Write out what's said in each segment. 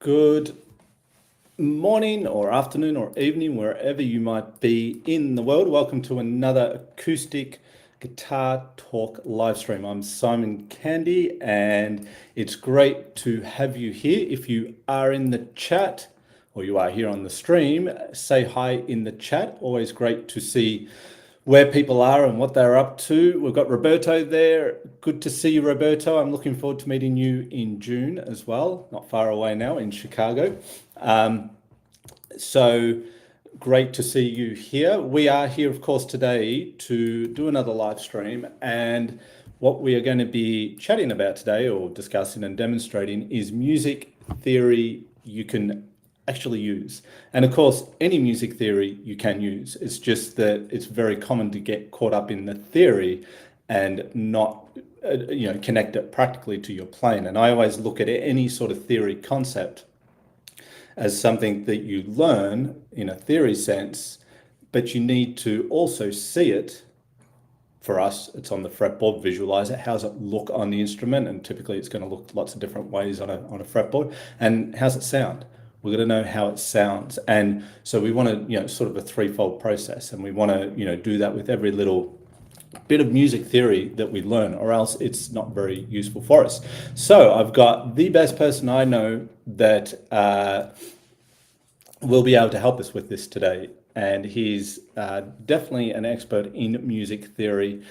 Good morning or afternoon or evening, wherever you might be in the world. Welcome to another Acoustic Guitar Talk live stream. I'm Simon Candy, and it's great to have you here. If you are in the chat or you are here on the stream, say hi in the chat. Always great to see where people are and what they're up to. We've got Roberto there. Good to see you, Roberto. I'm looking forward to meeting you in June as well. Not far away now in Chicago. So great to see you here. We are here, of course, today to do another live stream. And what we are going to be chatting about today, or discussing and demonstrating, is music theory you can actually use. And of course, any music theory you can use. It's just that it's very common to get caught up in the theory and not connect it practically to your playing. And I always look at any sort of theory concept as something that you learn in a theory sense, but you need to also see it. For us, it's on the fretboard. Visualize it. How's it look on the instrument? And typically it's going to look lots of different ways on a fretboard. And how's it sound? We're going to know how it sounds. And so we want to, sort of a threefold process. And we want to, do that with every little bit of music theory that we learn, or else it's not very useful for us. So I've got the best person I know that will be able to help us with this today. And he's definitely an expert in music theory.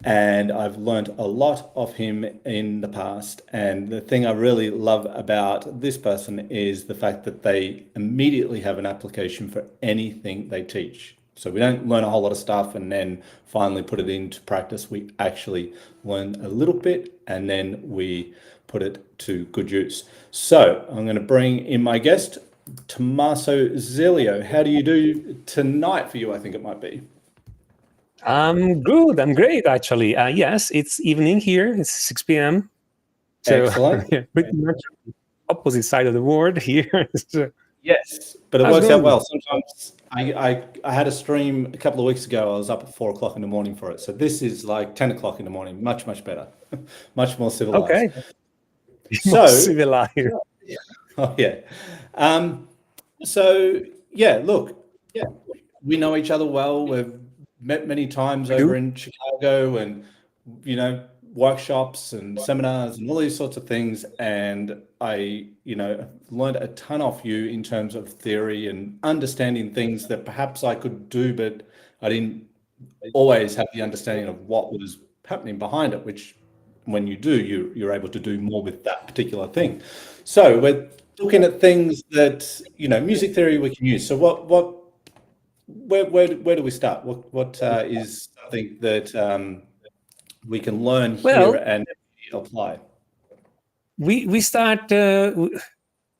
And I've learned a lot of him in the past. And the thing I really love about this person is the fact that they immediately have an application for anything they teach. So we don't learn a whole lot of stuff and then finally put it into practice. We actually learn a little bit and then we put it to good use. So I'm going to bring in my guest, Tomasso Zillio. How do you do tonight for you, I think it might be? I'm good. I'm great, actually. Yes, it's evening here. It's 6 p.m. So, excellent. Pretty much opposite side of the world here. So, yes, but it works out well. Sometimes I had a stream a couple of weeks ago. I was up at 4 o'clock in the morning for it. So this is like 10 o'clock in the morning. Much, much better. Much more civilized. Okay. So, more civilized. Oh, yeah. So, yeah, look, we know each other well. We've met many times over in Chicago and, workshops and seminars and all these sorts of things. And I, learned a ton off you in terms of theory and understanding things that perhaps I could do, but I didn't always have the understanding of what was happening behind it, which when you do, you're able to do more with that particular thing. So we're looking at things that, music theory we can use. So where do we start? What is something that we can learn here Well, and apply? we start.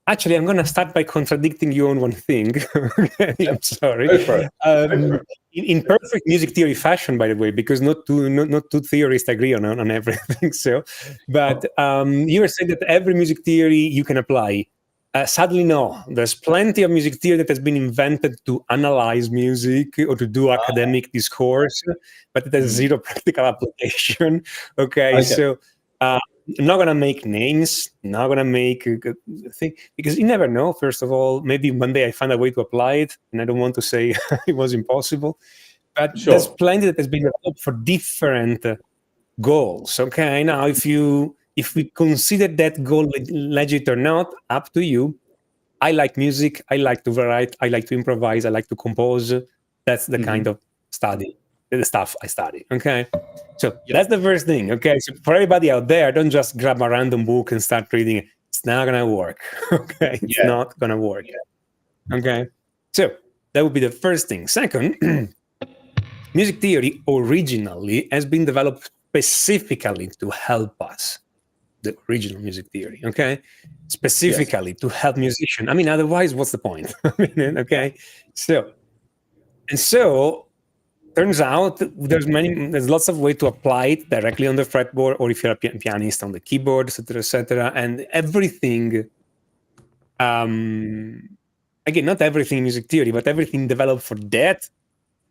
Actually, I'm going to start by contradicting you on one thing. Okay, I'm sorry. Go for it. In perfect music theory fashion, by the way, because not two theorists agree on everything. So, but you were saying that every music theory you can apply. Sadly, no. There's plenty of music theory that has been invented to analyze music or to do academic discourse, but it has zero practical application. Okay. So I'm not gonna make names, not gonna make a thing, because you never know. First of all, maybe one day I find a way to apply it, and I don't want to say it was impossible. But there's plenty that has been developed for different goals. Okay, now if we consider that goal legit or not, up to you. I like music. I like to write. I like to improvise. I like to compose. That's the kind of the stuff I study. Okay. So that's the first thing. Okay. So for everybody out there, don't just grab a random book and start reading it. It's not going to work. Okay. It's not going to work. Okay. So that would be the first thing. Second, music theory originally has been developed specifically to help us. The original music theory, okay? Specifically to help musicians. I mean, otherwise, what's the point? Okay? So turns out there's lots of ways to apply it directly on the fretboard, or if you're a pianist on the keyboard, etc., and everything. Again, not everything in music theory, but everything developed for that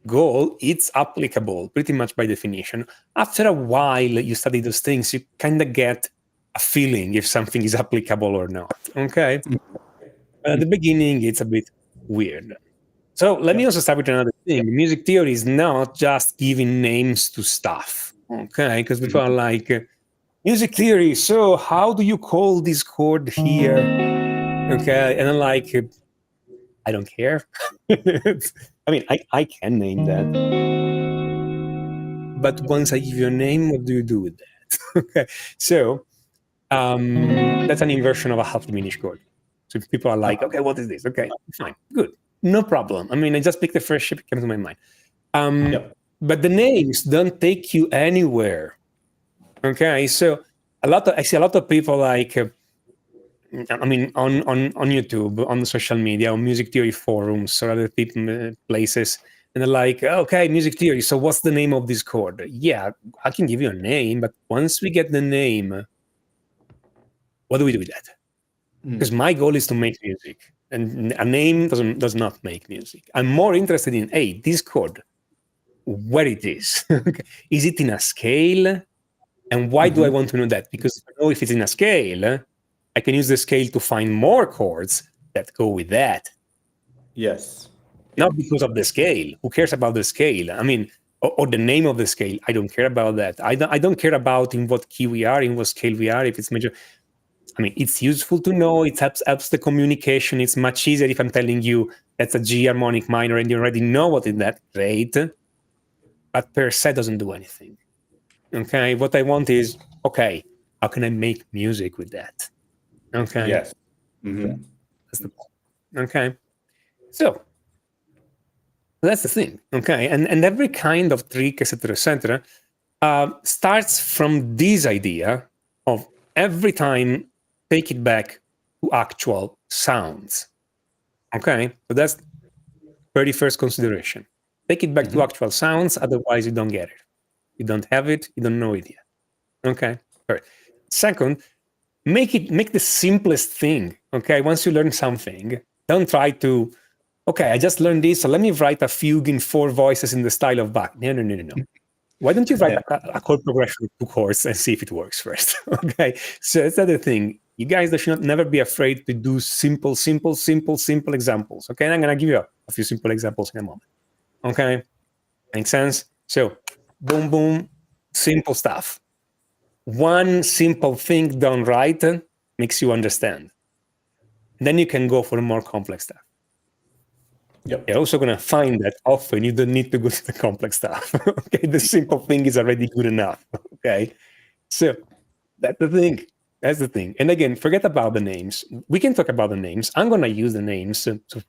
goal, it's applicable pretty much by definition. After a while, you study those things, you kind of get a feeling if something is applicable or not. Okay. But at the beginning, it's a bit weird. So let me also start with another thing. Music theory is not just giving names to stuff. Okay. Because people are like, music theory, so how do you call this chord here? Okay. And I'm like, I don't care. I mean, I can name that. But once I give you a name, what do you do with that? Okay. So that's an inversion of a half diminished chord. So if people are like, okay, what is this? Okay, fine, good, no problem. I mean, I just picked the first ship that came to my mind. But the names don't take you anywhere. Okay, so I see a lot of people like, I mean, on YouTube, on social media, on music theory forums or other places, and they're like, okay, music theory. So what's the name of this chord? Yeah, I can give you a name, but once we get the name, what do we do with that? Because my goal is to make music, and a name does not make music. I'm more interested in, hey, this chord, where it is. Is it in a scale? And why do I want to know that? Because I know if it's in a scale, I can use the scale to find more chords that go with that. Yes. Not because of the scale. Who cares about the scale? I mean, or the name of the scale. I don't care about that. I don't care about in what key we are, in what scale we are, if it's major. I mean, it's useful to know. It helps the communication. It's much easier if I'm telling you that's a G harmonic minor and you already know what is that. Great. But per se doesn't do anything. Okay. What I want is, okay, how can I make music with that? Okay. Yes. That's the point. Okay. So that's the thing. Okay. And every kind of trick, etc., starts from this idea of every time take it back to actual sounds. Okay. So that's very first consideration. Take it back to actual sounds. Otherwise, you don't get it. You don't have it. You don't know it yet. Okay. All right. Second, make the simplest thing. Okay. Once you learn something, don't try to, okay, I just learned this, so let me write a fugue in 4 voices in the style of Bach. No. Why don't you write a chord progression with 2 chords and see if it works first? Okay. So that's the other thing. You guys should never be afraid to do simple examples. Okay. And I'm going to give you a few simple examples in a moment. Okay. Makes sense? So, boom, simple stuff. One simple thing done right makes you understand. Then you can go for more complex stuff. You're also going to find that often you don't need to go to the complex stuff. Okay, the simple thing is already good enough. Okay, so that's the thing. That's the thing. And again, forget about the names. We can talk about the names. I'm going to use the names for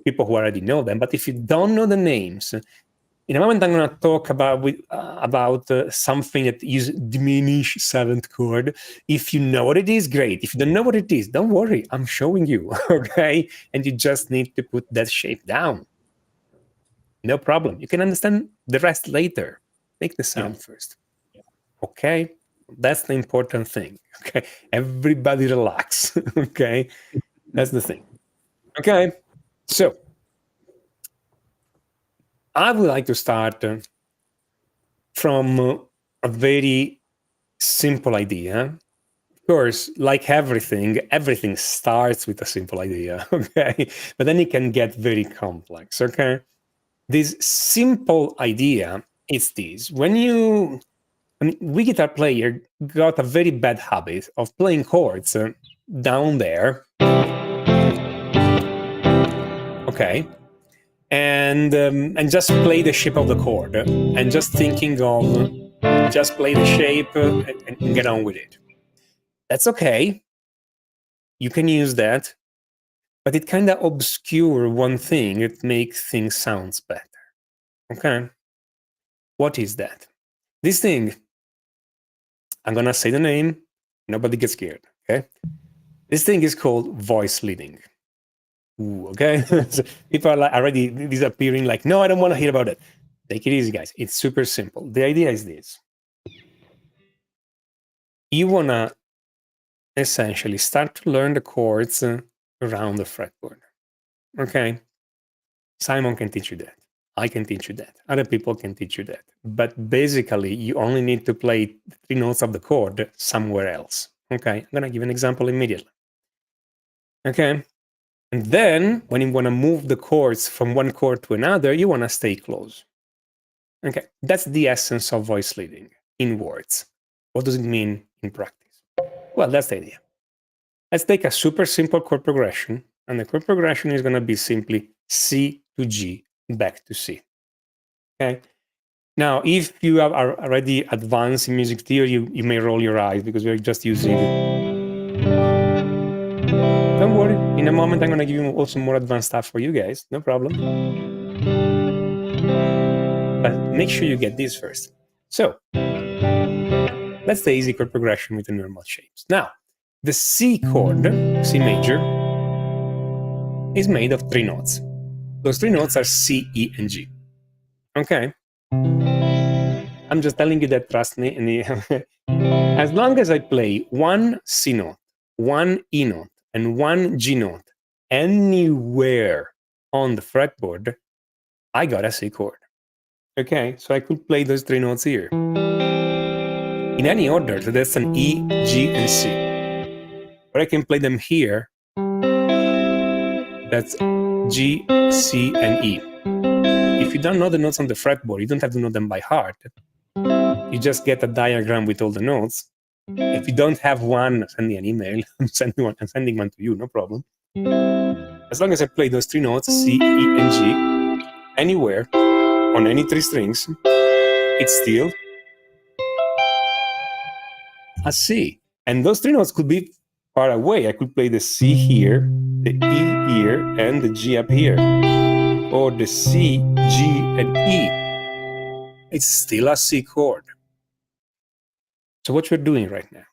people who already know them. But if you don't know the names, in a moment I'm going to talk about something that uses diminished seventh chord. If you know what it is, great. If you don't know what it is, don't worry. I'm showing you, okay? And you just need to put that shape down. No problem. You can understand the rest later. Make the sound first. Okay? That's the important thing. Okay, everybody relax. Okay, that's the thing. Okay, so I would like to start from a very simple idea. Of course, like everything starts with a simple idea. Okay, but then it can get very complex. Okay, this simple idea is this: we guitar player got a very bad habit of playing chords down there, okay, and just play the shape of the chord, and just thinking of just play the shape and get on with it. That's okay. You can use that, but it kind of obscure one thing. It makes things sounds better. Okay, what is that? This thing, I'm gonna say the name. Nobody gets scared. Okay, this thing is called voice leading. Ooh, okay, so people are like already disappearing. Like, no, I don't want to hear about it. Take it easy, guys. It's super simple. The idea is this: you wanna essentially start to learn the chords around the fretboard. Okay, Simon can teach you that. I can teach you that. Other people can teach you that. But basically, you only need to play 3 notes of the chord somewhere else. Okay, I'm gonna give an example immediately. Okay, and then when you want to move the chords from one chord to another, you want to stay close. Okay, that's the essence of voice leading in words. What does it mean in practice? Well, that's the idea. Let's take a super simple chord progression, and the chord progression is going to be simply C to G back to C. Okay. Now, if you are already advanced in music theory, you may roll your eyes because we're just using. Don't worry. In a moment, I'm going to give you also more advanced stuff for you guys. No problem. But make sure you get this first. So that's the easy chord progression with the normal shapes. Now, the C chord, C major, is made of 3 notes. Those 3 notes are C, E, and G. Okay? I'm just telling you that, trust me. As long as I play one C note, one E note, and one G note anywhere on the fretboard, I got a C chord. Okay? So I could play those 3 notes here in any order. So that's an E, G, and C. Or I can play them here. That's G, C, and E. If you don't know the notes on the fretboard, you don't have to know them by heart. You just get a diagram with all the notes. If you don't have one, send me an email. I'm sending one to you, no problem. As long as I play those 3 notes, C, E, and G, anywhere on any 3 strings, it's still a C. And those 3 notes could be far away. I could play the C here, the E here, and the G up here. Or the C, G, and E. It's still a C chord. So what you're doing right now.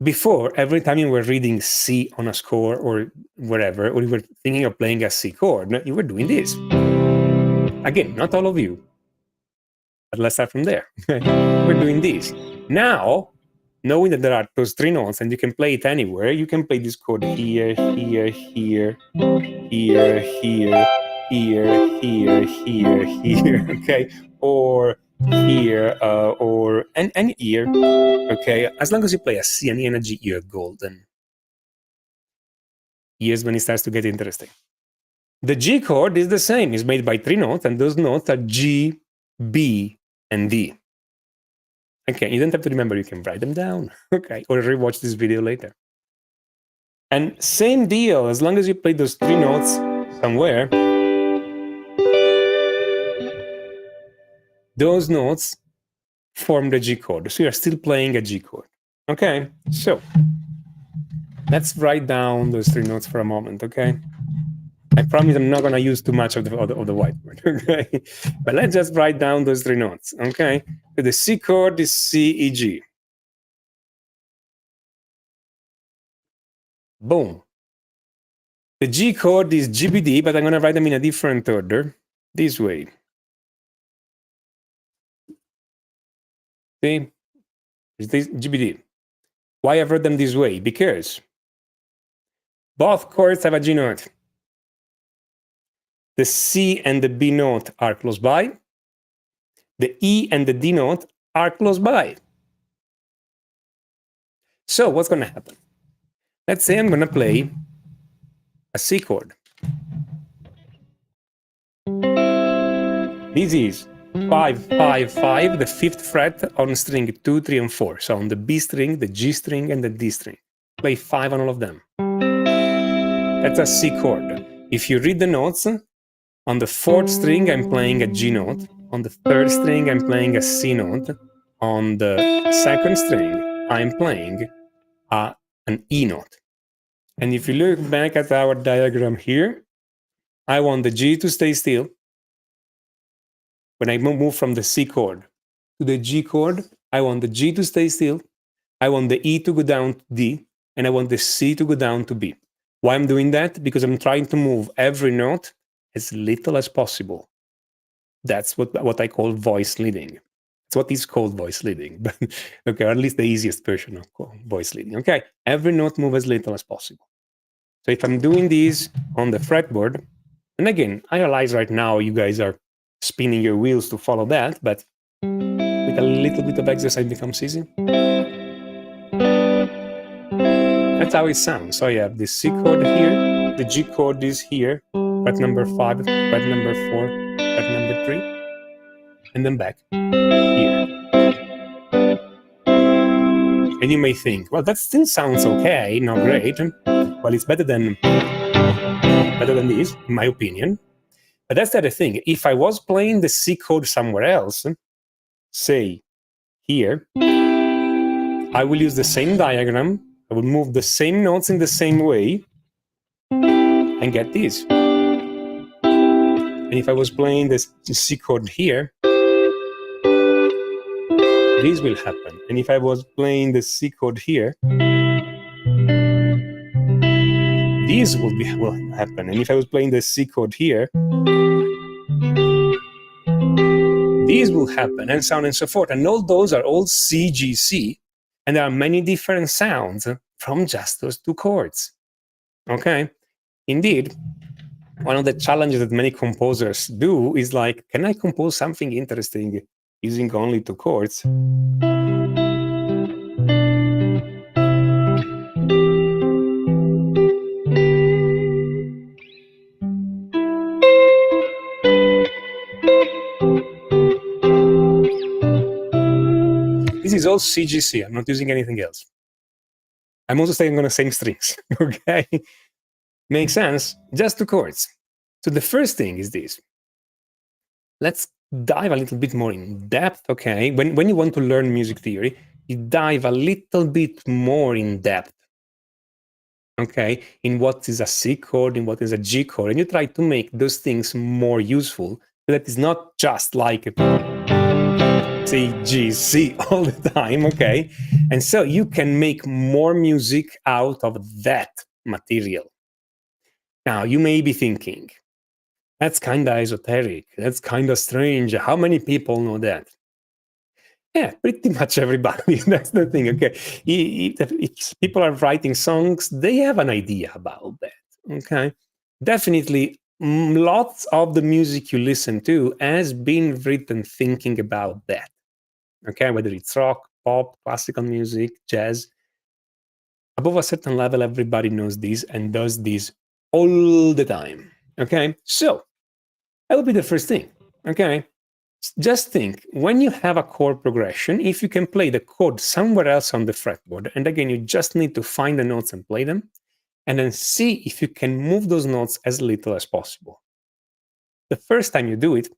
Before, every time you were reading C on a score or wherever, or you were thinking of playing a C chord, you were doing this. Again, not all of you. But let's start from there. We're doing this. Now, knowing that there are those 3 notes and you can play it anywhere, you can play this chord here, here, here, here, here, here, here, here, here, okay? Or here, or any ear, okay? As long as you play a C and E and a G, you're golden. Here's when it starts to get interesting. The G chord is the same. It's made by 3 notes, and those notes are G, B, and D. Okay, you don't have to remember. You can write them down, okay? Or rewatch this video later. And same deal, as long as you play those 3 notes somewhere, those notes form the G chord. So you're still playing a G chord. Okay, so let's write down those 3 notes for a moment, okay? I promise I'm not going to use too much of the whiteboard, okay? But let's just write down those 3 notes, okay? So the C chord is C, E, G. Boom. The G chord is G, B, D, but I'm going to write them in a different order, this way. See? Is this G, B, D. Why I've wrote them this way? Because both chords have a G note. The C and the B note are close by. The E and the D note are close by. So what's going to happen? Let's say I'm going to play a C chord. This is 5, 5, 5, the 5th fret on string 2, 3, and 4. So on the B string, the G string, and the D string. Play 5 on all of them. That's a C chord. If you read the notes, on the 4th string, I'm playing a G note. On the 3rd string, I'm playing a C note. On the 2nd string, I'm playing an E note. And if you look back at our diagram here, I want the G to stay still. When I move from the C chord to the G chord, I want the G to stay still. I want the E to go down to D, and I want the C to go down to B. Why I'm doing that? Because I'm trying to move every note as little as possible. That's what I call voice leading. It's what is called voice leading, but okay, or at least the easiest version of voice leading. Okay, every note move as little as possible. So if I'm doing these on the fretboard, and again, I realize right now you guys are spinning your wheels to follow that, but with a little bit of exercise becomes easy. That's how it sounds. So you have the C chord here, the G chord is here, fret number 5, fret number 4, fret number 3, and then back here. And you may think, well, that still sounds okay, not great. Well, it's better than this, in my opinion. But that's the other thing. If I was playing the C chord somewhere else, say here, I will use the same diagram. I will move the same notes in the same way and get this. And if I was playing the C chord here, this will happen. And if I was playing the C chord here, this will happen. And if I was playing the C chord here, this will happen, and so on and so forth. And all those are all C, G, C. And there are many different sounds from just those 2 chords. Okay? Indeed, one of the challenges that many composers do is like, can I compose something interesting using only 2 chords? This is all CGC. I'm not using anything else. I'm also staying on the same strings. Okay? Makes sense? Just 2 chords. So the first thing is this. Let's dive a little bit more in depth, okay? When you want to learn music theory, you dive a little bit more in depth, okay? In what is a C chord, in what is a G chord, and you try to make those things more useful. So that is not just like C, G, C all the time, okay? And so you can make more music out of that material. Now, you may be thinking, that's kind of esoteric. That's kind of strange. How many people know that? Yeah, pretty much everybody. That's the thing. Okay, if people are writing songs, they have an idea about that. Okay, definitely, lots of the music you listen to has been written thinking about that. Okay, whether it's rock, pop, classical music, jazz. Above a certain level, everybody knows this and does this all the time. Okay, so that would be the first thing. Okay, just think, when you have a chord progression, if you can play the chord somewhere else on the fretboard, and again, you just need to find the notes and play them, and then see if you can move those notes as little as possible. The first time you do it,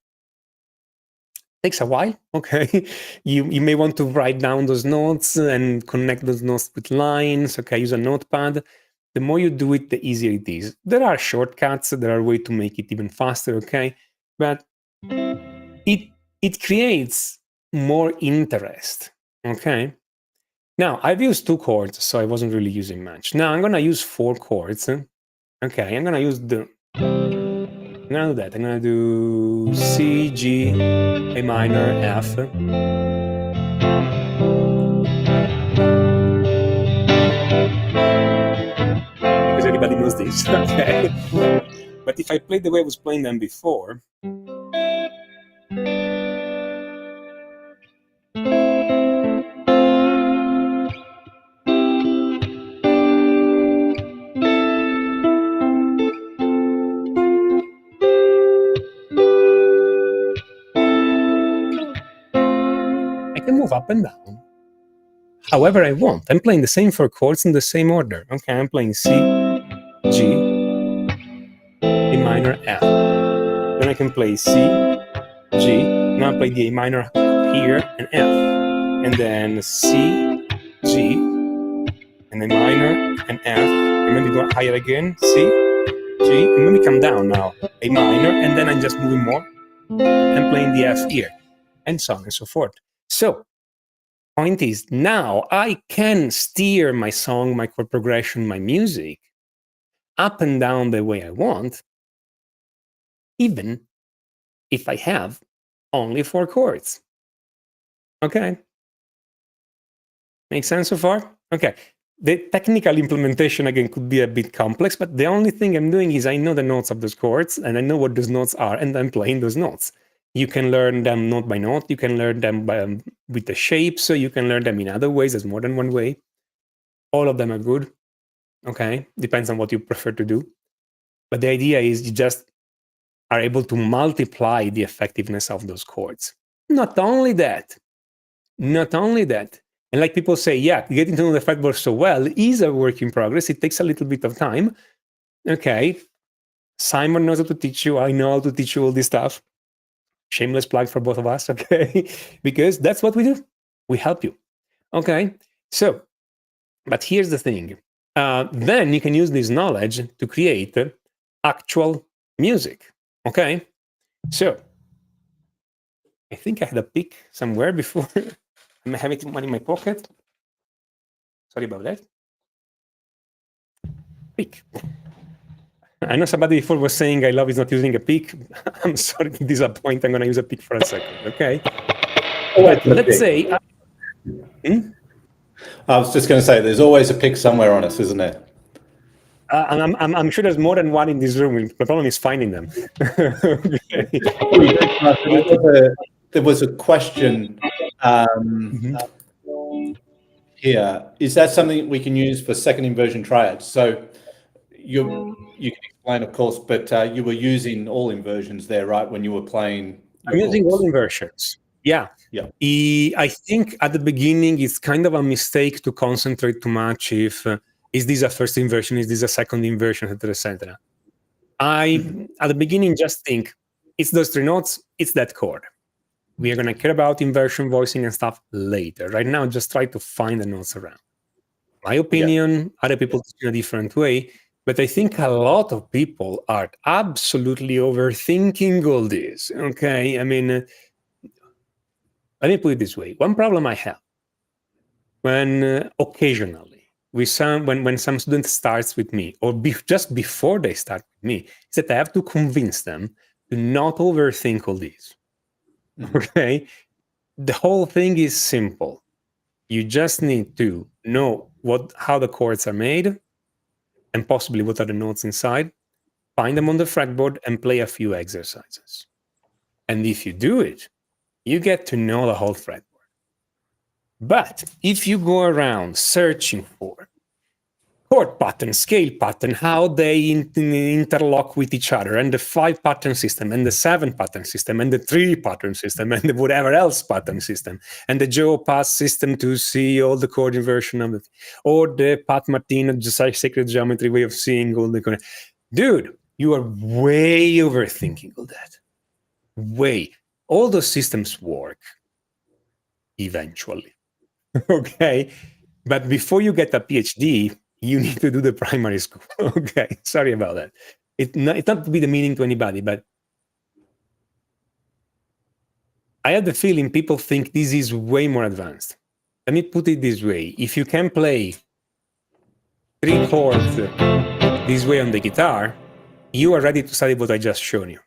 Takes a while, okay? You may want to write down those notes and connect those notes with lines, okay? Use a notepad. The more you do it, the easier it is. There are shortcuts, there are ways to make it even faster, okay? But it creates more interest, okay? Now, I've used 2 chords, so I wasn't really using much. Now, I'm gonna use 4 chords. Okay, I'm gonna use I'm gonna do that. I'm gonna do C, G, A minor, F. Because everybody knows this, okay? But if I play the way I was playing them before, I can move up and down however I want. I'm playing the same 4 chords in the same order. Okay, I'm playing C, G, A minor, F. Then I can play C, G. Now I play the A minor here and F. And then C, G, and A minor and F. And maybe go higher again, C, G, and maybe come down now, A minor, and then I'm just moving more and playing the F here, and so on and so forth. So, point is, now I can steer my song, my chord progression, my music up and down the way I want, even if I have only 4 chords. Okay? Makes sense so far? Okay. The technical implementation, again, could be a bit complex, but the only thing I'm doing is I know the notes of those chords, and I know what those notes are, and I'm playing those notes. You can learn them note by note. You can learn them with the shapes. So you can learn them in other ways. There's more than one way. All of them are good. Okay. Depends on what you prefer to do. But the idea is you just are able to multiply the effectiveness of those chords. Not only that, and like people say, yeah, getting to know the fretboard so well is a work in progress. It takes a little bit of time. Okay. Simon knows how to teach you. I know how to teach you all this stuff. Shameless plug for both of us, okay? Because that's what we do. We help you, okay? So, but here's the thing. Then you can use this knowledge to create actual music, okay? So, I think I had a pick somewhere before. I'm having one in my pocket. Sorry about that. Pick. I know somebody before was saying I love is not using a pick. I'm sorry to disappoint. I'm going to use a pick for a second, okay? But let's say... I was just going to say, there's always a pick somewhere on us, isn't there? And I'm sure there's more than one in this room. The problem is finding them. There was a question here. Is that something we can use for second inversion triads? So you can explain, of course, but you were using all inversions there, right? When you were playing. I'm using all inversions. Yeah. I think at the beginning it's kind of a mistake to concentrate too much. If is this a first inversion? Is this a second inversion? Etc. At the beginning just think it's those 3 notes. It's that chord. We are going to care about inversion, voicing, and stuff later. Right now, just try to find the notes around. My opinion, other people teach in a different way, but I think a lot of people are absolutely overthinking all this. Okay, I mean, let me put it this way. One problem I have when occasionally when some student starts with me, or just before they start with me, is that I have to convince them to not overthink all this. Okay, the whole thing is simple. You just need to know how the chords are made, and possibly what are the notes inside. Find them on the fretboard and play a few exercises. And if you do it, you get to know the whole fretboard. But if you go around searching for chord pattern, scale pattern, how they interlock with each other, and the 5 pattern system, and the 7 pattern system, and the 3 pattern system, and the whatever else pattern system, and the Joe Pass system to see all the chord inversion of it, or the Pat Martino sacred geometry way of seeing all the chord. Dude, you are way overthinking all that. Way. all those systems work eventually. Okay, but before you get a PhD, you need to do the primary school. Okay, sorry about that. It's not to be the meaning to anybody, but I have the feeling people think this is way more advanced. Let me put it this way. If you can play 3 chords this way on the guitar, you are ready to study what I just shown you.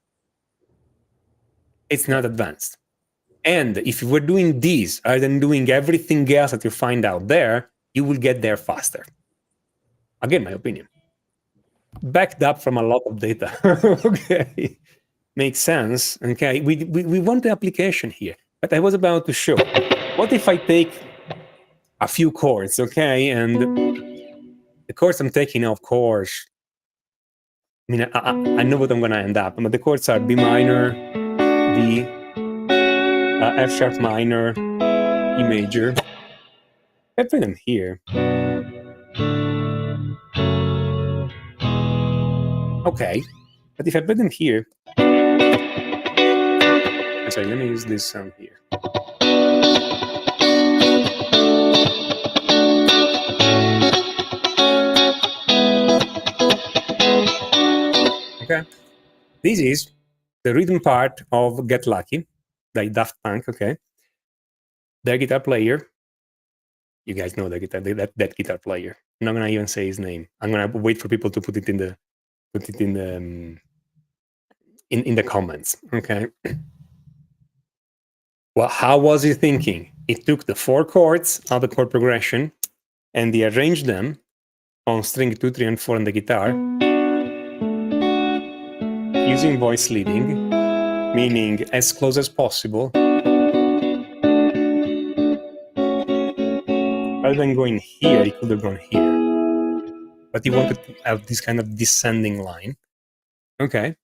It's not advanced. And if you were doing this rather than doing everything else that you find out there, you will get there faster. Again, my opinion. Backed up from a lot of data. Okay. Makes sense. Okay. We want the application here. But I was about to show. What if I take a few chords, okay? And the chords I'm taking, of course, I mean, I know what I'm going to end up, but the chords are B minor, D, F sharp minor, E major. I put them here. Okay, but if I put them here, I'm sorry, let me use this sound here. Okay, this is the rhythm part of Get Lucky, like Daft Punk, okay? Their guitar player, you guys know the guitar, that guitar player. I'm not gonna even say his name. I'm gonna wait for people to put it in the in the comments, okay? Well, how was he thinking? He took the 4 chords of the chord progression and he arranged them on string 2, 3, and 4 on the guitar using voice leading, meaning as close as possible. Rather than going here, he could have gone here. But he wanted to have this kind of descending line. Okay.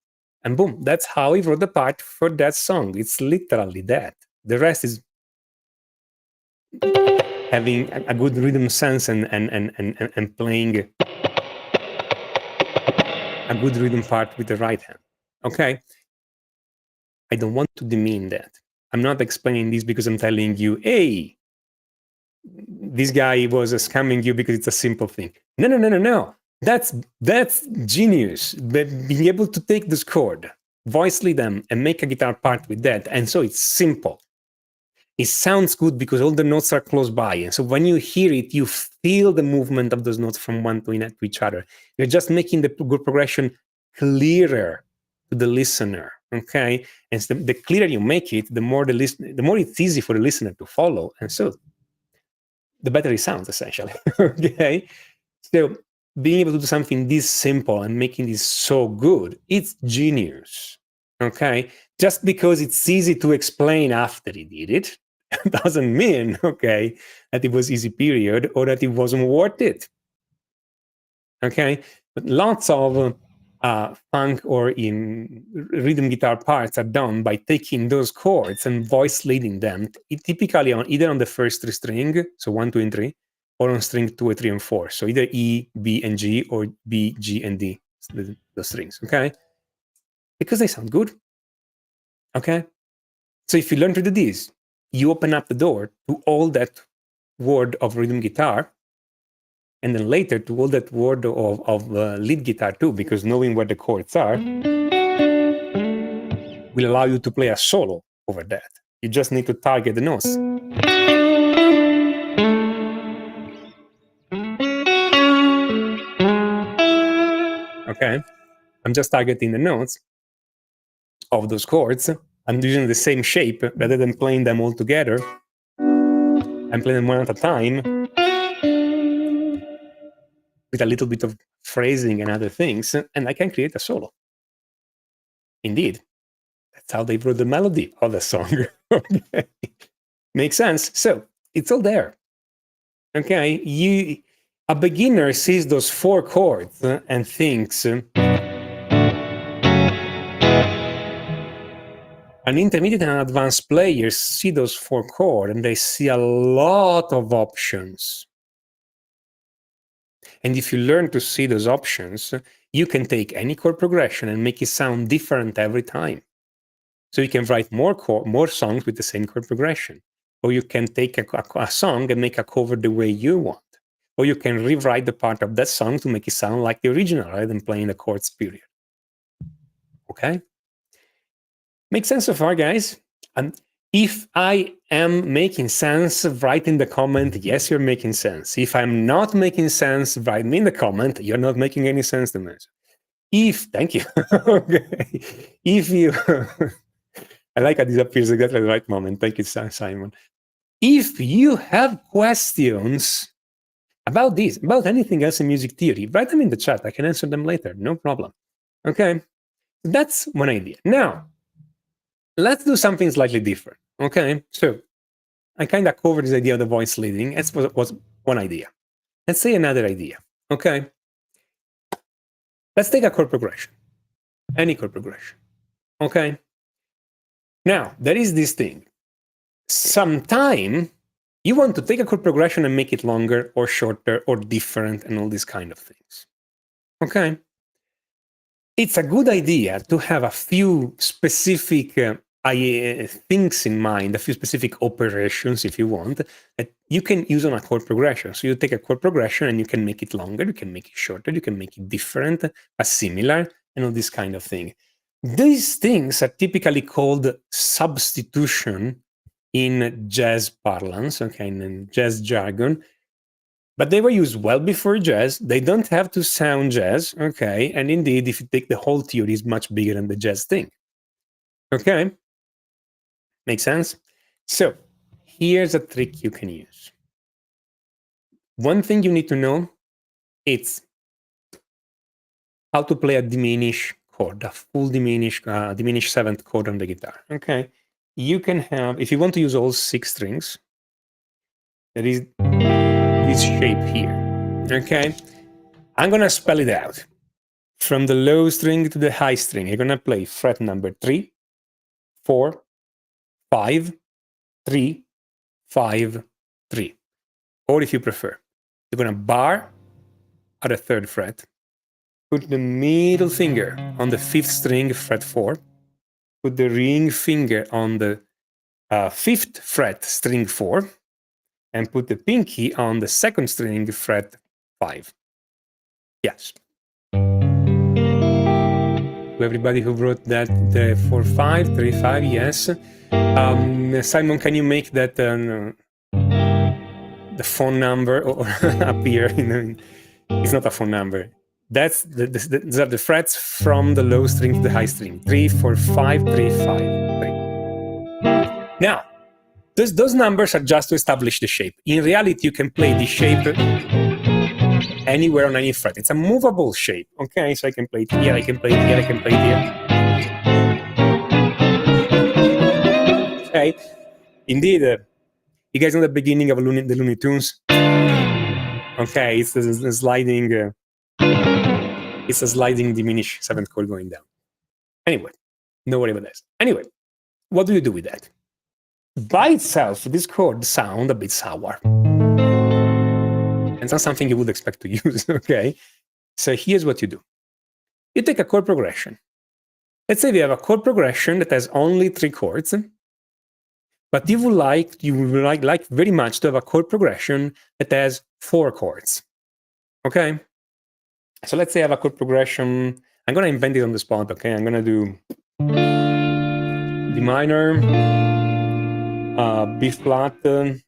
And boom, that's how he wrote the part for that song. It's literally that. The rest is having a good rhythm sense and playing a good rhythm part with the right hand. Okay? I don't want to demean that. I'm not explaining this because I'm telling you, hey, this guy was scamming you because it's a simple thing. No. That's genius. But being able to take this chord, voice lead them, and make a guitar part with that. And so it's simple. It sounds good because all the notes are close by. And so when you hear it, you feel the movement of those notes from one to each other. You're just making the good progression clearer to the listener. Okay. And so the clearer you make it, the more it's easy for the listener to follow. And so the better it sounds, essentially. Okay. So being able to do something this simple and making this so good, it's genius. Okay. Just because it's easy to explain after he did it, doesn't mean, okay, that it was easy, period, or that it wasn't worth it. Okay. But lots of funk or in rhythm guitar parts are done by taking those chords and voice leading them, typically on either on the first 3 string, so 1, 2, and 3, or on string 2, 3, and 4. So either E, B, and G, or B, G, and D, the strings, okay? Because they sound good, okay? So if you learn to do this, you open up the door to all that world of rhythm guitar, and then later to all that world of lead guitar too, because knowing where the chords are will allow you to play a solo over that. You just need to target the notes. Okay, I'm just targeting the notes of those chords. I'm using the same shape rather than playing them all together. I'm playing them one at a time with a little bit of phrasing and other things, and I can create a solo. Indeed, that's how they wrote the melody of the song. Okay. Makes sense. So it's all there. Okay, a beginner sees those 4 chords and thinks an intermediate and advanced players see those 4 chords and they see a lot of options. And if you learn to see those options, you can take any chord progression and make it sound different every time. So you can write more songs with the same chord progression. Or you can take a song and make a cover the way you want. Or you can rewrite the part of that song to make it sound like the original rather than playing the chords, period. Okay? Makes sense so far, guys? And if I am making sense, write in the comment, yes, you're making sense. If I'm not making sense, write me in the comment, you're not making any sense to me. Thank you. Okay. If you, I like how this appears exactly at the right moment. Thank you, Simon. If you have questions about this, about anything else in music theory, write them in the chat. I can answer them later, no problem. Okay, that's one idea. Now, let's do something slightly different. Okay, so I kind of covered this idea of the voice leading. That was one idea. Let's say another idea. Okay, let's take a chord progression, any chord progression. Okay, now there is this thing. Sometime you want to take a chord progression and make it longer or shorter or different and all these kind of things. Okay, it's a good idea to have a few specific things in mind, a few specific operations, if you want, that you can use on a chord progression. So you take a chord progression and you can make it longer, you can make it shorter, you can make it different, similar, and all this kind of thing. These things are typically called substitution in jazz parlance, okay, in jazz jargon. But they were used well before jazz. They don't have to sound jazz, okay? And indeed, if you take the whole theory, it's much bigger than the jazz thing. Okay? Make sense? So, here's a trick you can use. One thing you need to know, it's how to play a diminished chord, a full diminished seventh chord on the guitar, okay? You can have, if you want to use all 6 strings, there is this shape here, okay? I'm gonna spell it out. From the low string to the high string, you're gonna play fret number 3, 4, 5, 3, 5, 3. Or if you prefer, you're gonna bar at the 3rd fret, put the middle finger on the 5th string, fret 4, put the ring finger on the 5th fret, string 4, and put the pinky on the 2nd string, fret 5. Yes. To everybody who wrote that, the 4, 5, 3, 5, yes. Simon, can you make that the phone number or appear in it's not a phone number. That's these are the frets from the low string to the high string. 3, 4, 5, 3, 5, 3. Now, those numbers are just to establish the shape. In reality, you can play the shape anywhere on any fret. It's a movable shape. Okay, so I can play it here, I can play it here, I can play it here. Okay, indeed. You guys know the beginning of the Looney Tunes? Okay, it's a sliding. It's a sliding diminished 7th chord going down. Anyway, no worry about this. Anyway, what do you do with that? By itself, this chord sound a bit sour. It's not something you would expect to use, okay? So here's what you do. You take a chord progression. Let's say we have a chord progression that has only 3 chords, but you would like very much to have a chord progression that has 4 chords, okay? So let's say I have a chord progression. I'm going to invent it on the spot, okay? I'm going to do D minor, B flat, D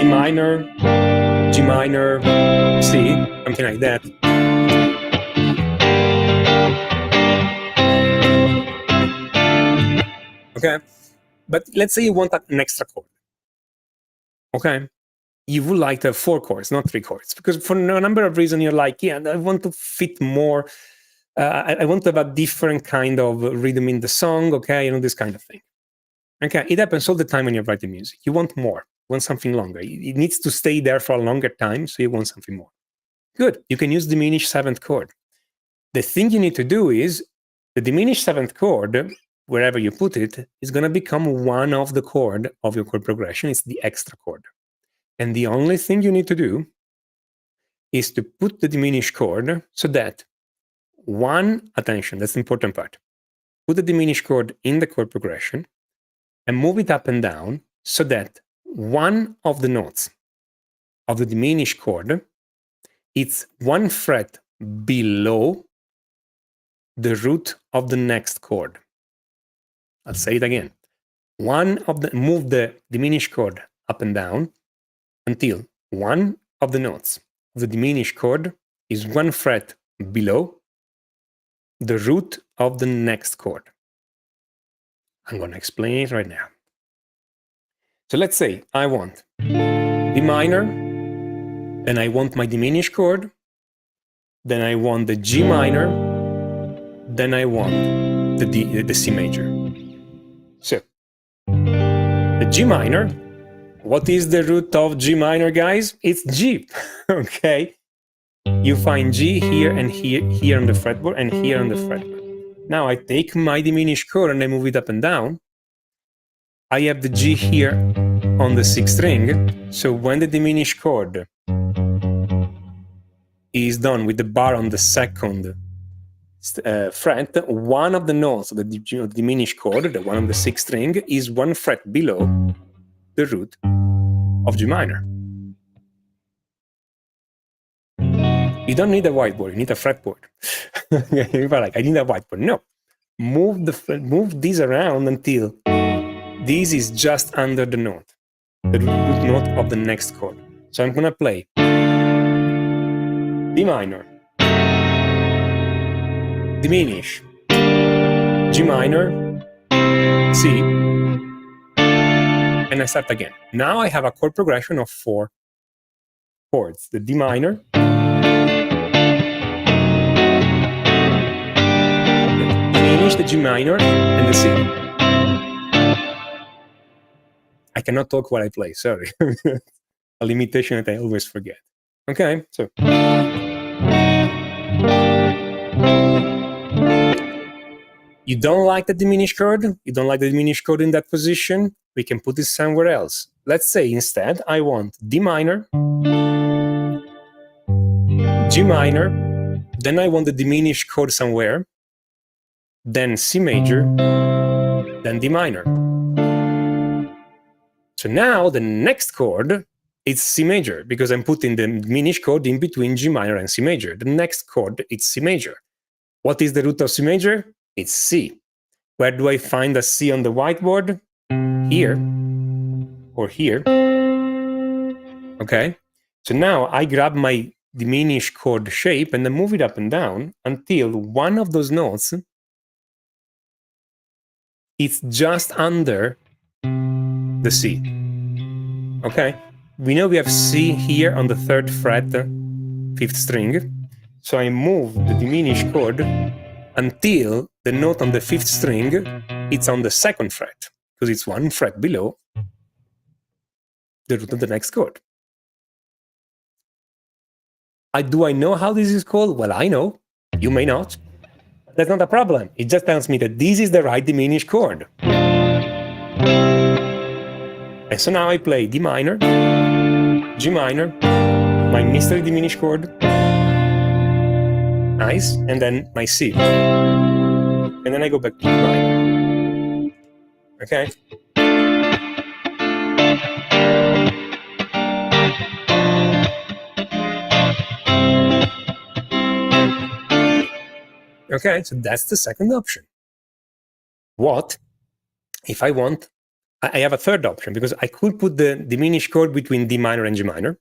minor, G minor, C, something like that. Okay? But let's say you want an extra chord. Okay? You would like to have 4 chords, not 3 chords, because for a number of reasons you're like, yeah, I want to fit more. I want to have a different kind of rhythm in the song, okay, this kind of thing. Okay, it happens all the time when you're writing music. You want more, you want something longer. It needs to stay there for a longer time, so you want something more. Good, you can use diminished 7th chord. The thing you need to do is the diminished 7th chord, wherever you put it, is going to become one of the chord of your chord progression. It's the extra chord. And the only thing you need to do is to put the diminished chord so that attention, that's the important part. put the diminished chord in the chord progression and move it up and down so that one of the notes of the diminished chord, it's 1 fret below the root of the next chord. I'll say it again. Move the diminished chord up and down until one of the notes of the diminished chord is 1 fret below the root of the next chord. I'm going to explain it right now. So let's say I want D minor, then I want my diminished chord, then I want the G minor, then I want the C major. So the G minor, what is the root of G minor, guys? It's G, okay? You find G here and here on the fretboard and here on the fretboard. Now I take my diminished chord and I move it up and down. I have the G here on the 6th string, so when the diminished chord is done with the bar on the 2nd fret, one of the notes of the diminished chord, the one on the 6th string, is 1 fret below the root of G minor. You don't need a whiteboard, you need a fretboard. You're like, I need a whiteboard. No. Move this around until this is just under the note, the root note of the next chord. So I'm going to play D minor, diminish, G minor, C, and I start again. Now I have a chord progression of 4 chords. The D minor, diminish, the G minor, and the C. I cannot talk while I play, sorry. A limitation that I always forget. Okay, so. You don't like the diminished chord? You don't like the diminished chord in that position? We can put it somewhere else. Let's say instead I want D minor, G minor, then I want the diminished chord somewhere, then C major, then D minor. So now the next chord is C major because I'm putting the diminished chord in between G minor and C major. The next chord is C major. What is the root of C major? It's C. Where do I find a C on the whiteboard? Here or here. Okay. So now I grab my diminished chord shape and then move it up and down until one of those notes is just under the C. Okay, we know we have C here on the 3rd fret, 5th string. So I move the diminished chord until the note on the 5th string it's on the 2nd fret, because it's 1 fret below the root of the next chord. Do I know how this is called? Well, I know. You may not. That's not a problem. It just tells me that this is the right diminished chord. And so now I play D minor, G minor, my mystery diminished chord, nice, and then my C. And then I go back to D minor. Okay? Okay, so that's the second option. What if I want? I have a third option because I could put the diminished chord between D minor and G minor.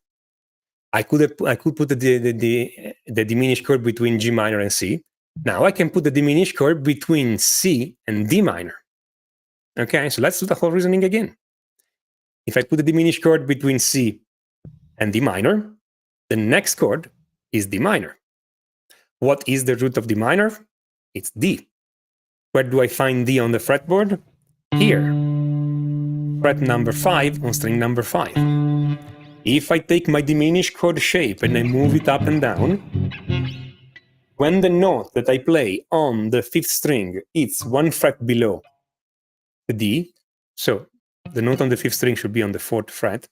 I could put the diminished chord between G minor and C. Now I can put the diminished chord between C and D minor. Okay, so let's do the whole reasoning again. If I put the diminished chord between C and D minor, the next chord is D minor. What is the root of D minor? It's D. Where do I find D on the fretboard? Here. Fret number 5 on string number 5. If I take my diminished chord shape and I move it up and down, when the note that I play on the 5th string, it's 1 fret below the D, so the note on the 5th string should be on the 4th fret,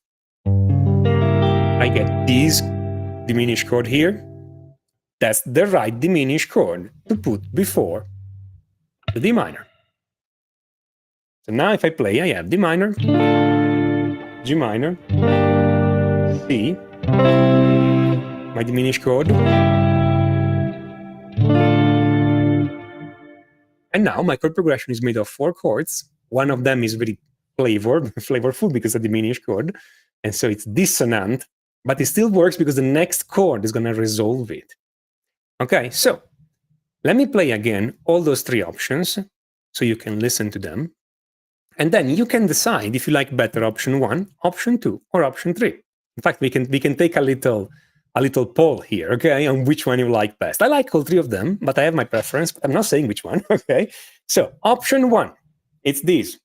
I get this diminished chord here. That's the right diminished chord to put before the D minor. So now if I play, I have D minor, G minor, C, my diminished chord, and now my chord progression is made of 4 chords. One of them is very flavorful because of the diminished chord, and so it's dissonant, but it still works because the next chord is going to resolve it. Okay, so let me play again all those 3 options so you can listen to them. And then you can decide if you like better option 1, option 2, or option 3. In fact, we can take a little poll here, okay, on which one you like best. I like all 3 of them, but I have my preference, but I'm not saying which one, okay? So option 1, it's this.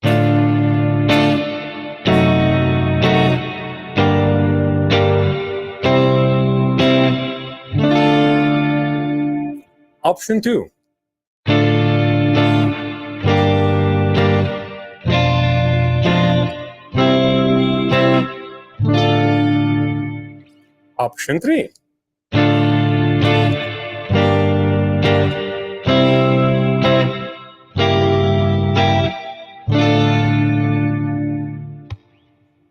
Option 2. Option 3.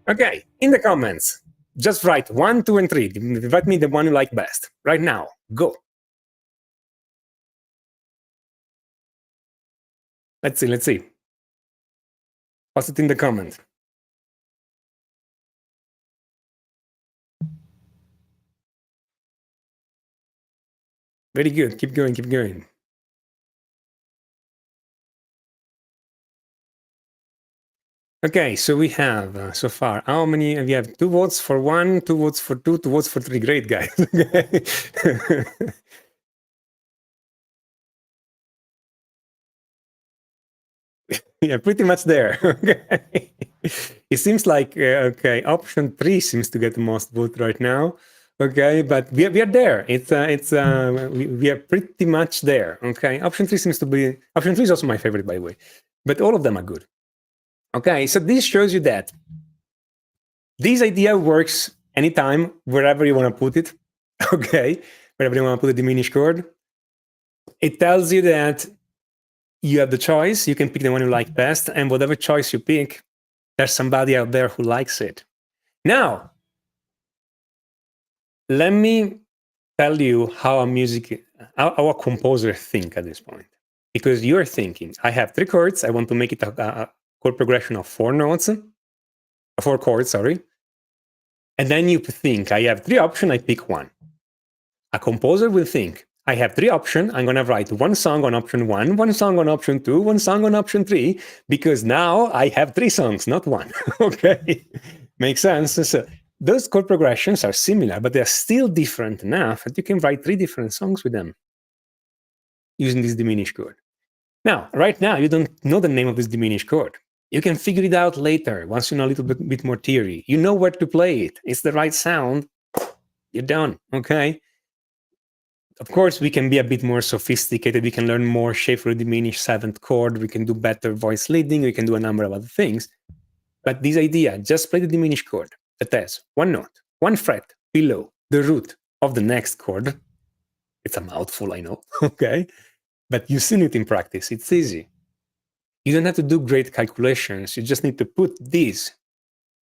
Okay, in the comments, just write 1, 2, and 3. Write me the one you like best. Right now, go. Let's see. Post it in the comment. Very good. Keep going. Okay, so we have so far how many? We have 2 votes for 1, 2 votes for 2, 2 votes for 3. Great, guys. Yeah, pretty much there. Okay. It seems like okay, option 3 seems to get the most vote right now. Okay, but we are there. We are pretty much there. Okay, option 3 seems to be. Option 3 is also my favorite, by the way. But all of them are good. Okay, so this shows you that this idea works anytime, wherever you want to put it. Okay, wherever you want to put a diminished chord. It tells you that you have the choice. You can pick the one you like best, and whatever choice you pick, there's somebody out there who likes it. Now, let me tell you how a composer think at this point. Because you're thinking, I have 3 chords. I want to make it a chord progression of 4 notes, 4 chords, sorry. And then you think, I have 3 options, I pick one. A composer will think, I have 3 options, I'm going to write 1 song on option 1, 1 song on option 2, 1 song on option 3, because now I have 3 songs, not 1. Okay, makes sense? So those chord progressions are similar, but they're still different enough that you can write 3 different songs with them using this diminished chord. Now, right now, you don't know the name of this diminished chord. You can figure it out later, once you know a little bit more theory. You know where to play it. It's the right sound. You're done, okay? Of course, we can be a bit more sophisticated. We can learn more shape for a diminished 7th chord. We can do better voice leading. We can do a number of other things. But this idea, just play the diminished chord that has 1 note, 1 fret below the root of the next chord. It's a mouthful, I know, okay? But you've seen it in practice. It's easy. You don't have to do great calculations. You just need to put this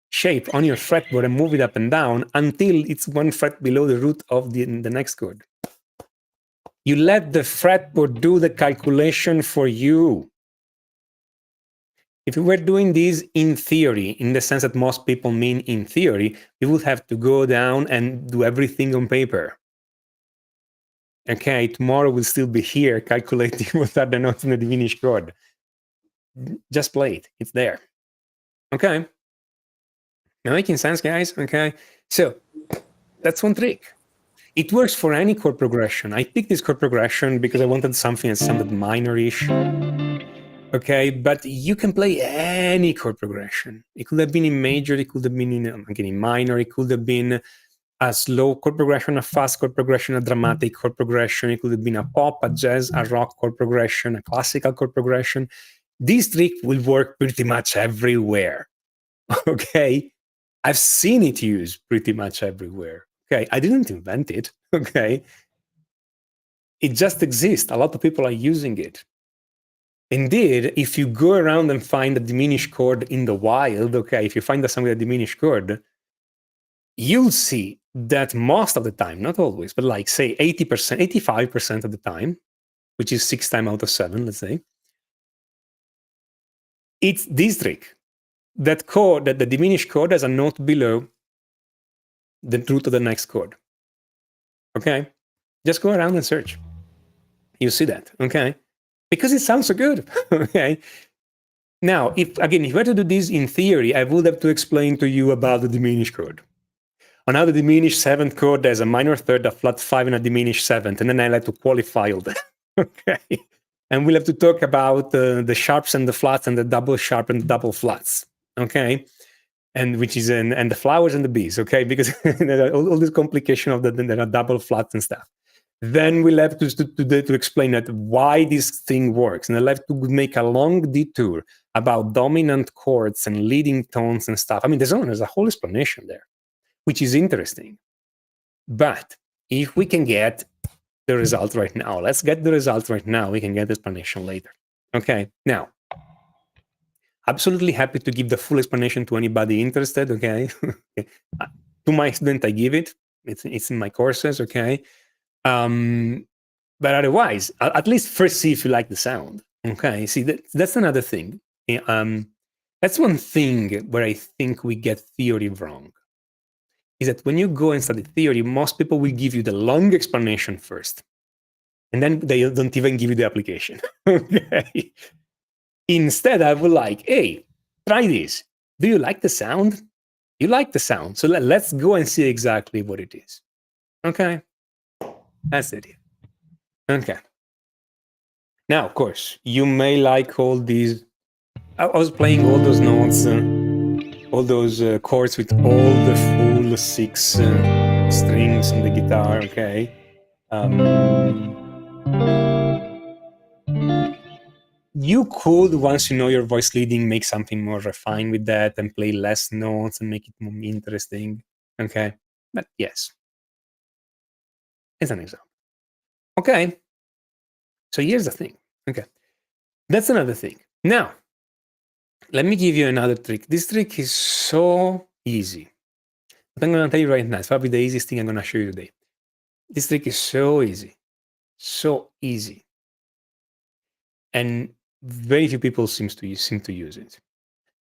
shape on your fretboard and move it up and down until it's 1 fret below the root of the next chord. You let the fretboard do the calculation for you. If we were doing this in theory, in the sense that most people mean in theory, we would have to go down and do everything on paper. Okay, tomorrow we'll still be here calculating what are the notes in the diminished chord. Just play it. It's there. Okay. Now making sense, guys? Okay. So that's one trick. It works for any chord progression. I picked this chord progression because I wanted something that sounded minor-ish. Okay, but you can play any chord progression. It could have been in major, it could have been in minor, it could have been a slow chord progression, a fast chord progression, a dramatic chord progression. It could have been a pop, a jazz, a rock chord progression, a classical chord progression. This trick will work pretty much everywhere. Okay, I've seen it used pretty much everywhere. Okay, I didn't invent it. Okay, it just exists. A lot of people are using it. Indeed, if you go around and find a diminished chord in the wild, okay, if you find a song with a diminished chord, you'll see that most of the time, not always, but like say 80%, 85% of the time, which is 6 times out of 7, let's say, it's this trick. That chord, that the diminished chord has a note below the root of the next chord. Okay? Just go around and search. You see that, okay? Because it sounds so good, okay? Now, if you were to do this in theory, I would have to explain to you about the diminished chord. On how the diminished seventh chord, there's a minor third, a flat 5, and a diminished seventh, and then I'll have to qualify all that, okay? And we'll have to talk about the sharps and the flats and the double sharp and the double flats, okay? And which is and the flowers and the bees, okay? Because there are all this complication of there are double flats and stuff. Then we'll have to explain that why this thing works, and I'll have to make a long detour about dominant chords and leading tones and stuff. I mean, there's a whole explanation there, which is interesting. But if we can get the result right now, let's get the result right now. We can get the explanation later. Okay, now. Absolutely happy to give the full explanation to anybody interested, okay? To my student, I give it. It's in my courses, okay? But otherwise, at least first see if you like the sound, okay? See, that's another thing. That's one thing where I think we get theory wrong, is that when you go and study theory, most people will give you the long explanation first, and then they don't even give you the application, okay? Instead, I would like, hey, try this. Do you like the sound? You like the sound. So let's go and see exactly what it is. Okay? That's it. Okay. Now, of course, you may like all these. I was playing all those notes, all those chords with all the full 6 strings on the guitar, okay? You could, once you know your voice leading, make something more refined with that and play less notes and make it more interesting. Okay? But yes. It's an example. Okay? So here's the thing. Okay. That's another thing. Now, let me give you another trick. This trick is so easy. But I'm going to tell you right now, it's probably the easiest thing I'm going to show you today. This trick is so easy. So easy. And very few people seem to use it.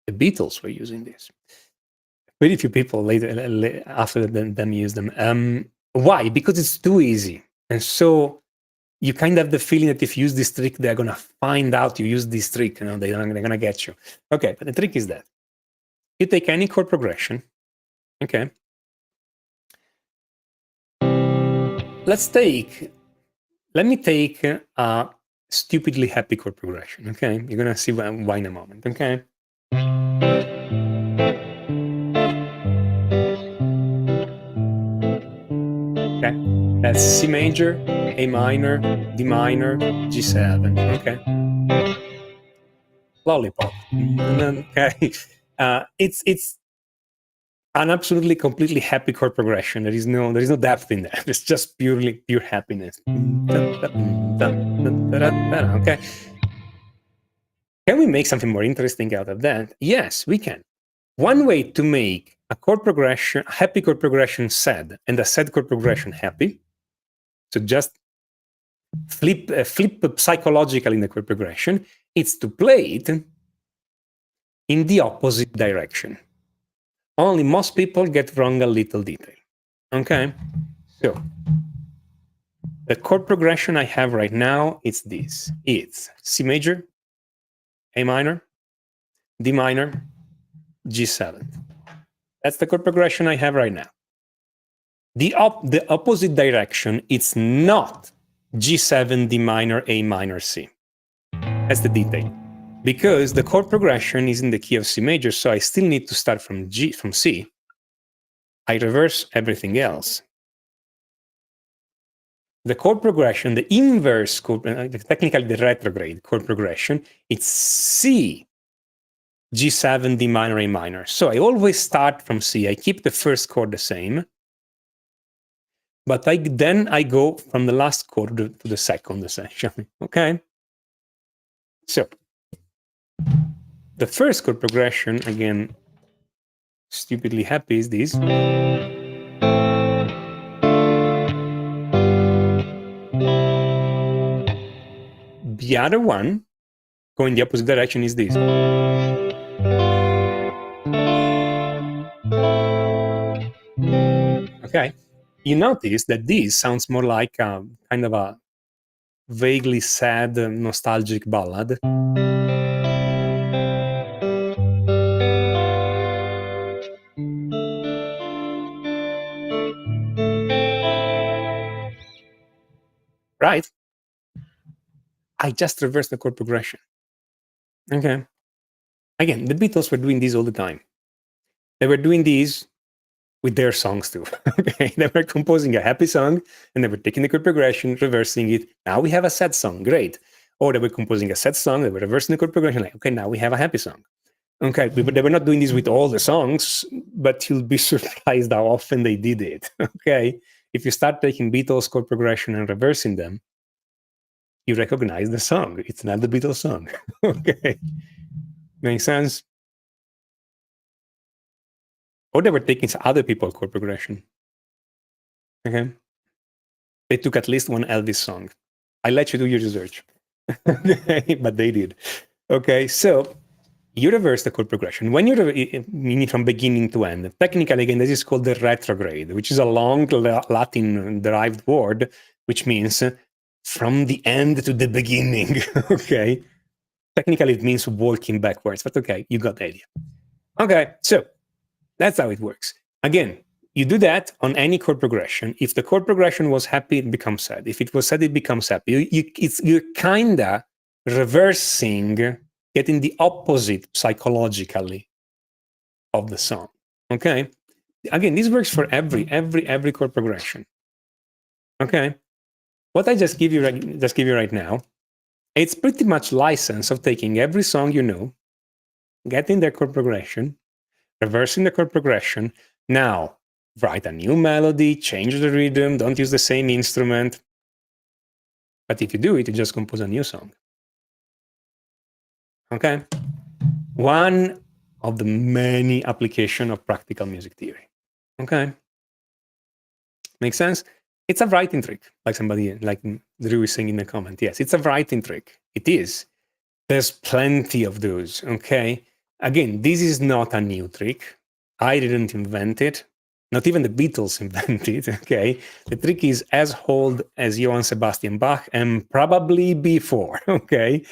The Beatles were using this. Very few people later after them use them. Why? Because it's too easy. And so you kind of have the feeling that if you use this trick, they're going to find out you use this trick. You know, they're going to get you. Okay, but the trick is that you take any chord progression. Okay. Let me take a stupidly happy chord progression. Okay, you're going to see why in a moment. Okay. Okay, that's C major, A minor, D minor, G7. Okay, lollipop. Okay, it's an absolutely completely happy chord progression. There is no depth in there. It's just pure happiness. Okay. Can we make something more interesting out of that? Yes, we can. One way to make a chord progression, a happy chord progression sad, and a sad chord progression happy. So just flip psychologically in the chord progression. It's to play it in the opposite direction. Only most people get wrong a little detail. Okay, so the chord progression I have right now is this. It's C major, A minor, D minor, G7. That's the chord progression I have right now. The opposite direction, it's not G7, D minor, A minor, C. That's the detail. Because the chord progression is in the key of C major, so I still need to start from C. I reverse everything else. The chord progression, the inverse chord, technically the retrograde chord progression, it's C, G7, D minor, A minor. So I always start from C. I keep the first chord the same, but then I go from the last chord to the second, essentially. Okay? So the first chord progression, again, stupidly happy, is this. The other one, going the opposite direction, is this. Okay. You notice that this sounds more like kind of a vaguely sad, nostalgic ballad. Right? I just reversed the chord progression. Okay. Again, the Beatles were doing this all the time. They were doing this with their songs too. Okay. They were composing a happy song and they were taking the chord progression, reversing it. Now we have a sad song. Great. Or they were composing a sad song, they were reversing the chord progression. Like, okay, now we have a happy song. Okay. But they were not doing this with all the songs, but you'll be surprised how often they did it. Okay. If you start taking Beatles chord progression and reversing them, you recognize the song. It's not the Beatles song. Okay. Makes sense? Or they were taking other people's chord progression. Okay. They took at least one Elvis song. I let you do your research. Okay, but they did. Okay, so you reverse the chord progression. When you meaning from beginning to end, technically, again, this is called the retrograde, which is a long Latin-derived word, which means from the end to the beginning. Okay. Technically, it means walking backwards, but okay, you got the idea. Okay, so that's how it works. Again, you do that on any chord progression. If the chord progression was happy, it becomes sad. If it was sad, it becomes happy. You're kind of reversing, getting the opposite psychologically of the song. Okay. Again, this works for every chord progression. Okay. What I just give you right now, it's pretty much license of taking every song you know, getting their chord progression, reversing the chord progression. Now, write a new melody, change the rhythm, don't use the same instrument. But if you do it, you just compose a new song. Okay? One of the many applications of practical music theory. Okay? Makes sense? It's a writing trick, like Drew is saying in the comment. Yes, it's a writing trick. It is. There's plenty of those, okay? Again, this is not a new trick. I didn't invent it. Not even the Beatles invented it, okay? The trick is as old as Johann Sebastian Bach and probably before, okay?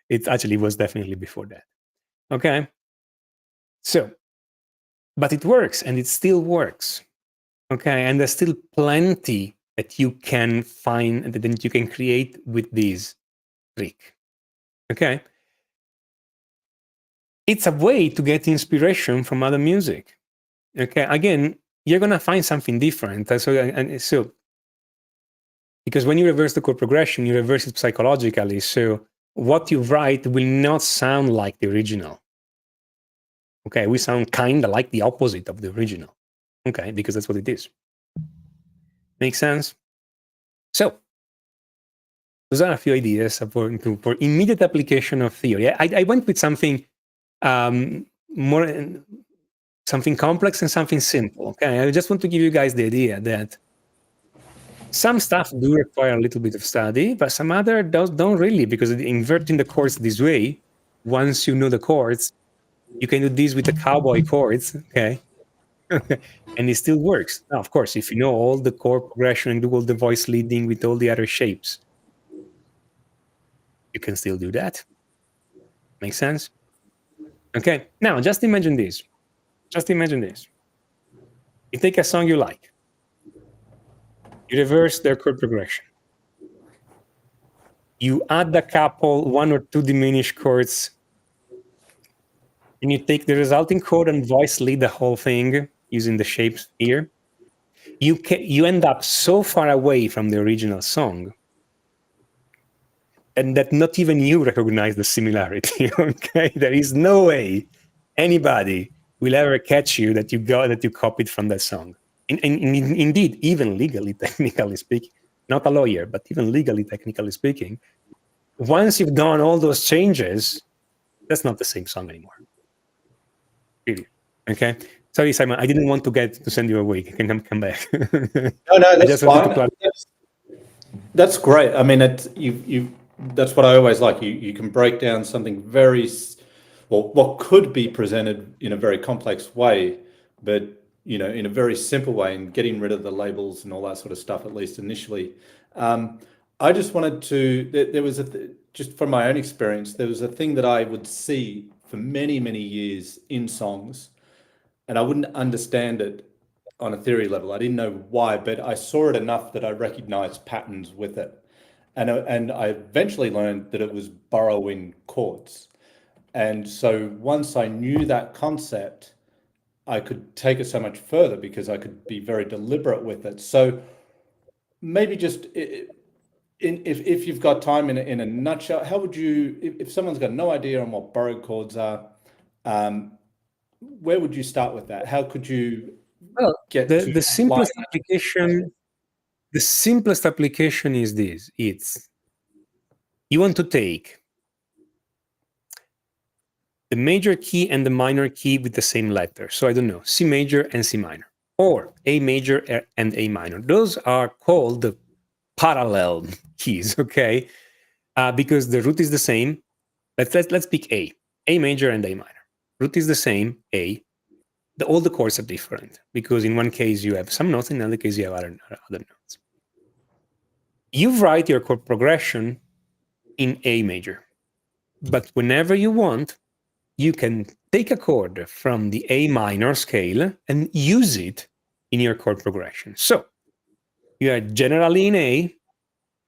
It actually was definitely before that, okay? So, but it works and it still works, okay? And there's still plenty that you can find and that you can create with this trick, okay? It's a way to get inspiration from other music. Okay, again, you're gonna find something different. So, because when you reverse the chord progression, you reverse it psychologically. So what you write will not sound like the original. Okay, we sound kind of like the opposite of the original. Okay, because that's what it is. Makes sense? So those are a few ideas for immediate application of theory. I went with something more something complex and something simple. Okay, I just want to give you guys the idea that some stuff do require a little bit of study, but some other don't really, because inverting the chords this way, once you know the chords, you can do this with the cowboy chords. Okay. And it still works. Now, of course, if you know all the chord progression and do all the voice leading with all the other shapes, you can still do that. Makes sense? Okay. Now, just imagine this. Just imagine this. You take a song you like. You reverse their chord progression. You add a couple, one or two diminished chords, and you take the resulting chord and voice lead the whole thing using the shapes here. You end up so far away from the original song and that not even you recognize the similarity. Okay, there is no way anybody will ever catch you that you copied from that song. Indeed, even legally, technically speaking, not a lawyer, but even legally, technically speaking, once you've done all those changes, that's not the same song anymore. Really. Okay. Sorry, Simon. I didn't want to send you away. You can come back. No, that's fine. That's great. I mean, that's what I always like. You can break down something very, well, what could be presented in a very complex way, but in a very simple way, and getting rid of the labels and all that sort of stuff, at least initially. I just wanted to. There was just from my own experience, there was a thing that I would see for many, many years in songs, and I wouldn't understand it on a theory level. I didn't know why, but I saw it enough that I recognized patterns with it. And I eventually learned that it was borrowing chords. And so once I knew that concept, I could take it so much further because I could be very deliberate with it. So maybe just if you've got time in a nutshell, how would you, if someone's got no idea on what borrowed chords are, where would you start with that? How could you get to the simplest application? The simplest application is this. It's you want to take the major key and the minor key with the same letter. So I don't know, C major and C minor, or A major and A minor. Those are called parallel keys, okay? Because the root is the same. Let's pick A major and A minor. Root is the same, A. All the chords are different because in one case you have some notes, in another case you have other notes. You write your chord progression in A major, but whenever you want, you can take a chord from the A minor scale and use it in your chord progression. So you are generally in A,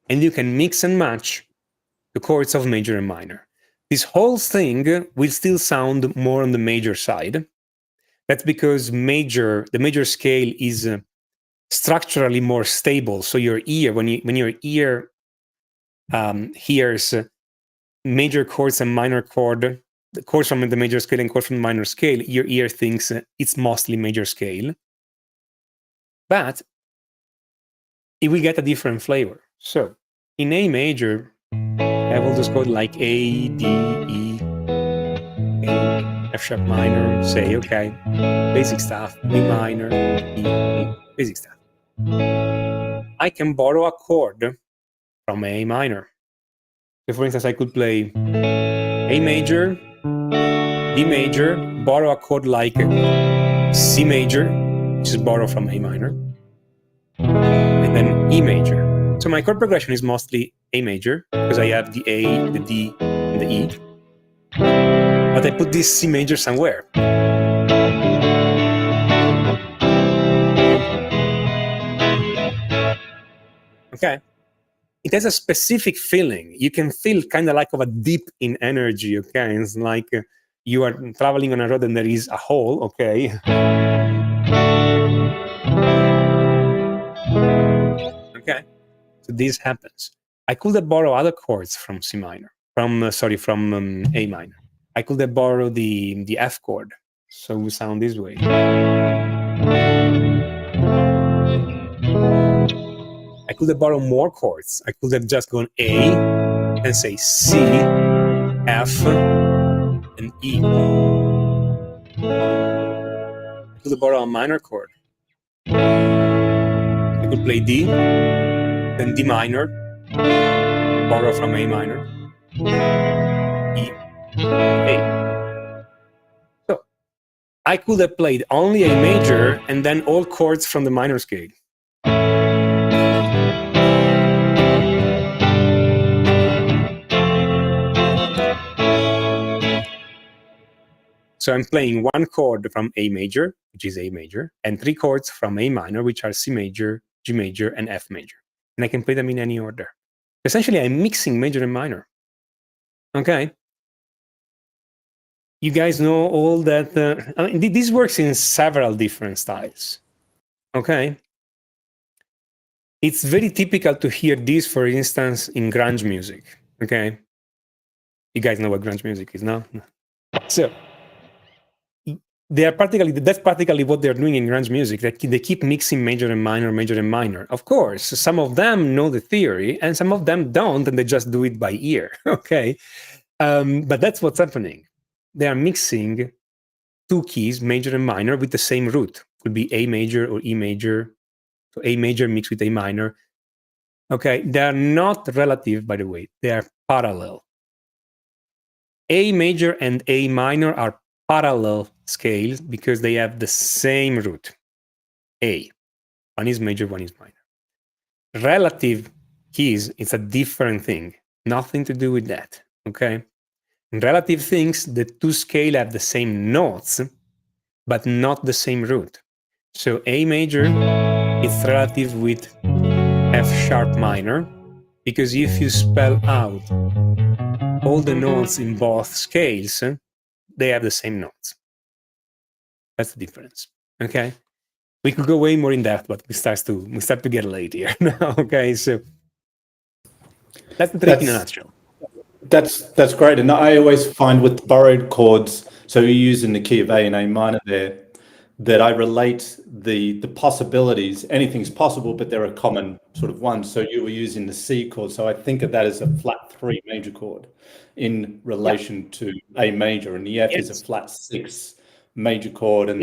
and you can mix and match the chords of major and minor. This whole thing will still sound more on the major side. That's because the major scale is structurally more stable. So your ear, when your ear hears major chords and minor chord, the chords from the major scale and chords from the minor scale, your ear thinks it's mostly major scale. But it will get a different flavor. So in A major, I have all those chords like A, D, E, A, F sharp minor, say, okay, basic stuff, B minor, E, basic stuff. I can borrow a chord from A minor. So for instance, I could play A major, D major, borrow a chord like C major, which is borrow from A minor, and then E major. So my chord progression is mostly A major because I have the A, the D, and the E. But I put this C major somewhere. Okay. It has a specific feeling. You can feel kind of like of a dip in energy, okay? It's like you are traveling on a road and there is a hole, okay? Okay, so this happens. I could have borrowed other chords from C minor, from A minor. I could have borrowed the F chord, so it would sound this way. I could have borrowed more chords. I could have just gone A and say C, F, and E. I could have borrowed a minor chord. I could play D, then D minor, borrow from A minor, E, A. So I could have played only A major and then all chords from the minor scale. So I'm playing one chord from A major, which is A major, and three chords from A minor, which are C major, G major, and F major. And I can play them in any order. Essentially, I'm mixing major and minor. Okay? You guys know all that. I mean, this works in several different styles. Okay? It's very typical to hear this, for instance, in grunge music. Okay? You guys know what grunge music is, no? So, that's practically what they're doing in grunge music. They keep mixing major and minor. Of course, some of them know the theory and some of them don't, and they just do it by ear. Okay. But that's what's happening. They are mixing two keys, major and minor, with the same root. Could be A major or E major. So A major mixed with A minor. Okay, they are not relative, by the way. They are parallel. A major and A minor are parallel scales because they have the same root. A. One is major, one is minor. Relative keys, it's a different thing. Nothing to do with that. Okay? In relative things, the two scales have the same notes, but not the same root. So A major is relative with F sharp minor, because if you spell out all the notes in both scales, they have the same notes. That's the difference. Okay? We could go way more in depth, but we start to get late here now. Okay, so that's the trick in a nutshell. That's great. And I always find with borrowed chords, so you're using the key of A and A minor there, that I relate the possibilities. Anything's possible, but there are common sort of ones. So you were using the C chord. So I think of that as a flat 3 major chord in relation to A major, and the F is a flat 6 major chord, and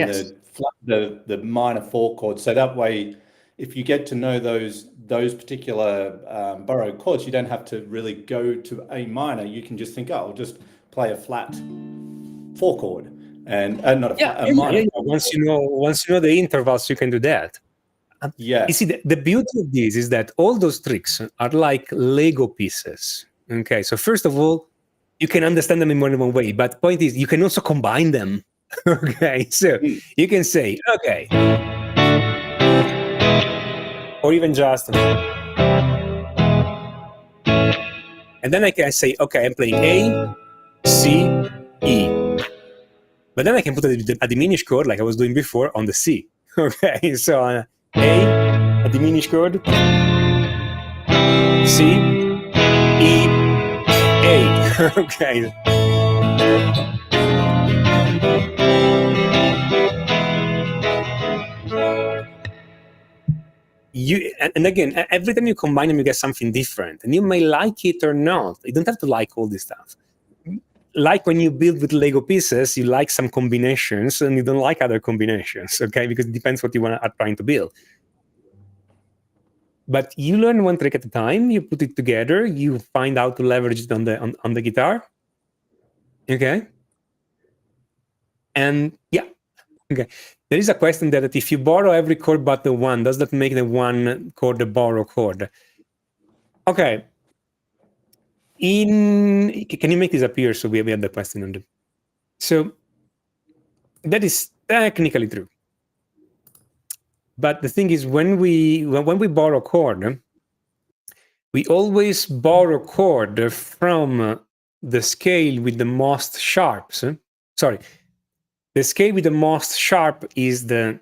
the minor 4 chord. So that way, if you get to know those particular borrowed chords, you don't have to really go to A minor. You can just think, oh, I'll just play a flat 4 chord, and not a minor. Yeah. Once you know the intervals, you can do that. Yeah. You see, the beauty of this is that all those tricks are like Lego pieces. Okay, so first of all, you can understand them in more than one way, but point is, you can also combine them. Okay, so you can say, okay, or even just, and then I can say, okay, I'm playing A, C, E. But then I can put a diminished chord, like I was doing before, on the C. Okay, so A, a diminished chord, C, E, A. Okay. And again, every time you combine them, you get something different. And you may like it or not. You don't have to like all this stuff. Like when you build with Lego pieces, you like some combinations and you don't like other combinations, okay? Because it depends what you are trying to build. But you learn one trick at a time, you put it together, you find out to leverage it on the guitar, okay? And yeah, okay. There is a question there that if you borrow every chord but the one, does that make the one chord a borrow chord? Okay. Can you make this appear so we have the question on the... So that is technically true. But the thing is, when we borrow chord, we always borrow chord from the scale with the most sharps. Sorry, the scale with the most sharp is the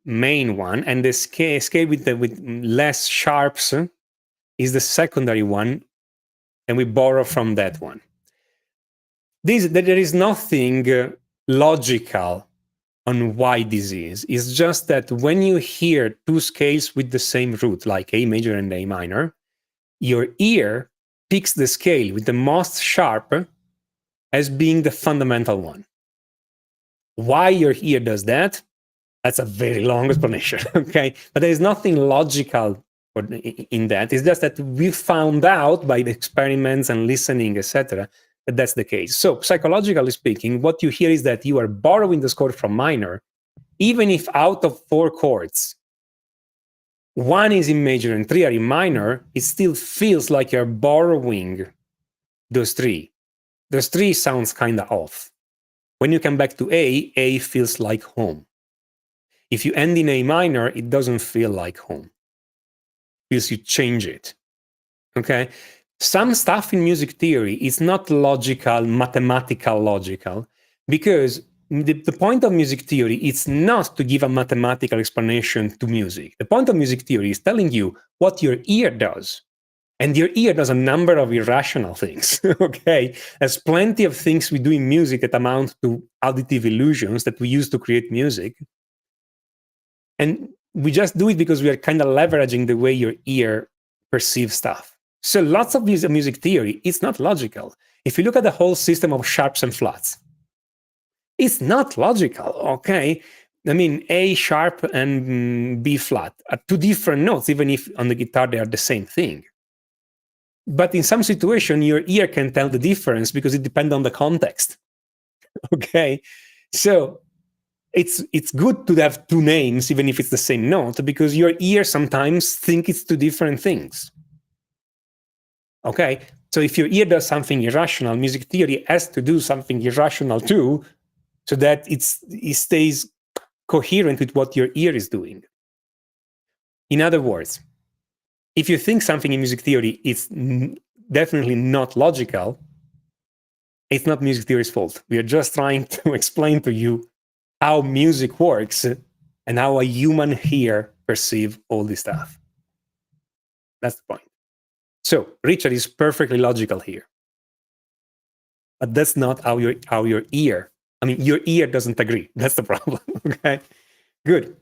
main one, and the scale with less sharps is the secondary one, and we borrow from that one. There is nothing logical on why this is. It's just that when you hear two scales with the same root, like A major and A minor, your ear picks the scale with the most sharp as being the fundamental one. Why your ear does that? That's a very long explanation, okay? But there is nothing logical in that. It's just that we found out by the experiments and listening, etc., that that's the case. So psychologically speaking, what you hear is that you are borrowing the chord from minor, even if out of 4 chords, 1 is in major and 3 are in minor, it still feels like you're borrowing those 3. Those 3 sounds kind of off. When you come back to A feels like home. If you end in A minor, it doesn't feel like home. It feels you change it. Okay? Some stuff in music theory is not logical, mathematical logical, because the point of music theory is not to give a mathematical explanation to music. The point of music theory is telling you what your ear does. And your ear does a number of irrational things, okay? There's plenty of things we do in music that amount to auditive illusions that we use to create music. And we just do it because we are kind of leveraging the way your ear perceives stuff. So lots of music theory, it's not logical. If you look at the whole system of sharps and flats, it's not logical, okay? I mean, A sharp and B flat are two different notes, even if on the guitar they are the same thing. But in some situation, your ear can tell the difference because it depends on the context, okay? So it's good to have two names, even if it's the same note, because your ear sometimes think it's two different things, okay? So if your ear does something irrational, music theory has to do something irrational too, so that it stays coherent with what your ear is doing. In other words, if you think something in music theory is definitely not logical, it's not music theory's fault. We are just trying to explain to you how music works and how a human ear perceive all this stuff. That's the point. So Richard is perfectly logical here. But that's not how your ear, I mean, your ear doesn't agree. That's the problem, okay? Good.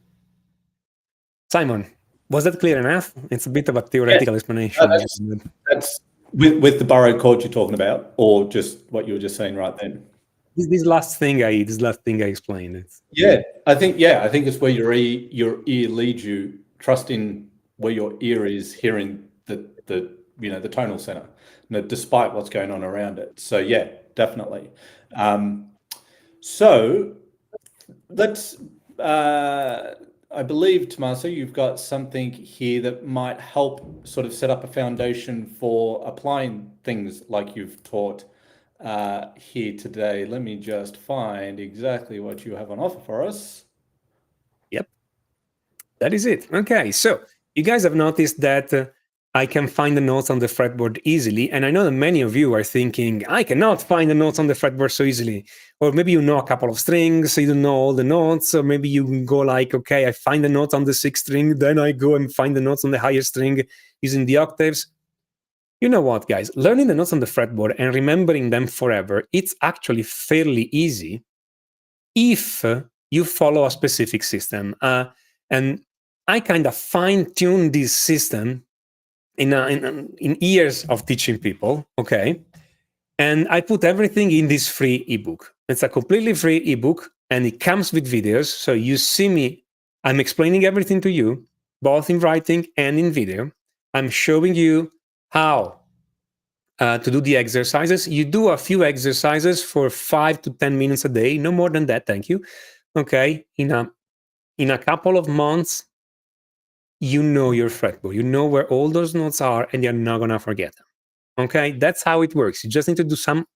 Simon, was that clear enough? It's a bit of a theoretical explanation. That's with the borrowed chord you're talking about, or just what you were just saying right then? This last thing I explained. I think it's where your ear leads you, trusting where your ear is hearing the tonal center, despite what's going on around it. So yeah, definitely. So let's. I believe, Tomasso, you've got something here that might help sort of set up a foundation for applying things like you've taught here today. Let me just find exactly what you have on offer for us. Yep, that is it. Okay, so you guys have noticed that I can find the notes on the fretboard easily, and I know that many of you are thinking, I cannot find the notes on the fretboard so easily. Or maybe you know a couple of strings, so you don't know all the notes, or maybe you can go like, okay, I find the notes on the 6th string, then I go and find the notes on the higher string using the octaves. You know what, guys? Learning the notes on the fretboard and remembering them forever, it's actually fairly easy if you follow a specific system. And I kind of fine-tuned this system in years of teaching people, okay? And I put everything in this free ebook. It's a completely free ebook, and it comes with videos. So you see me, I'm explaining everything to you, both in writing and in video. I'm showing you how to do the exercises. You do a few exercises for 5 to 10 minutes a day, no more than that, thank you. Okay, in a couple of months, you know your fretboard, you know where all those notes are, and you're not gonna forget them. Okay, that's how it works. You just need to do some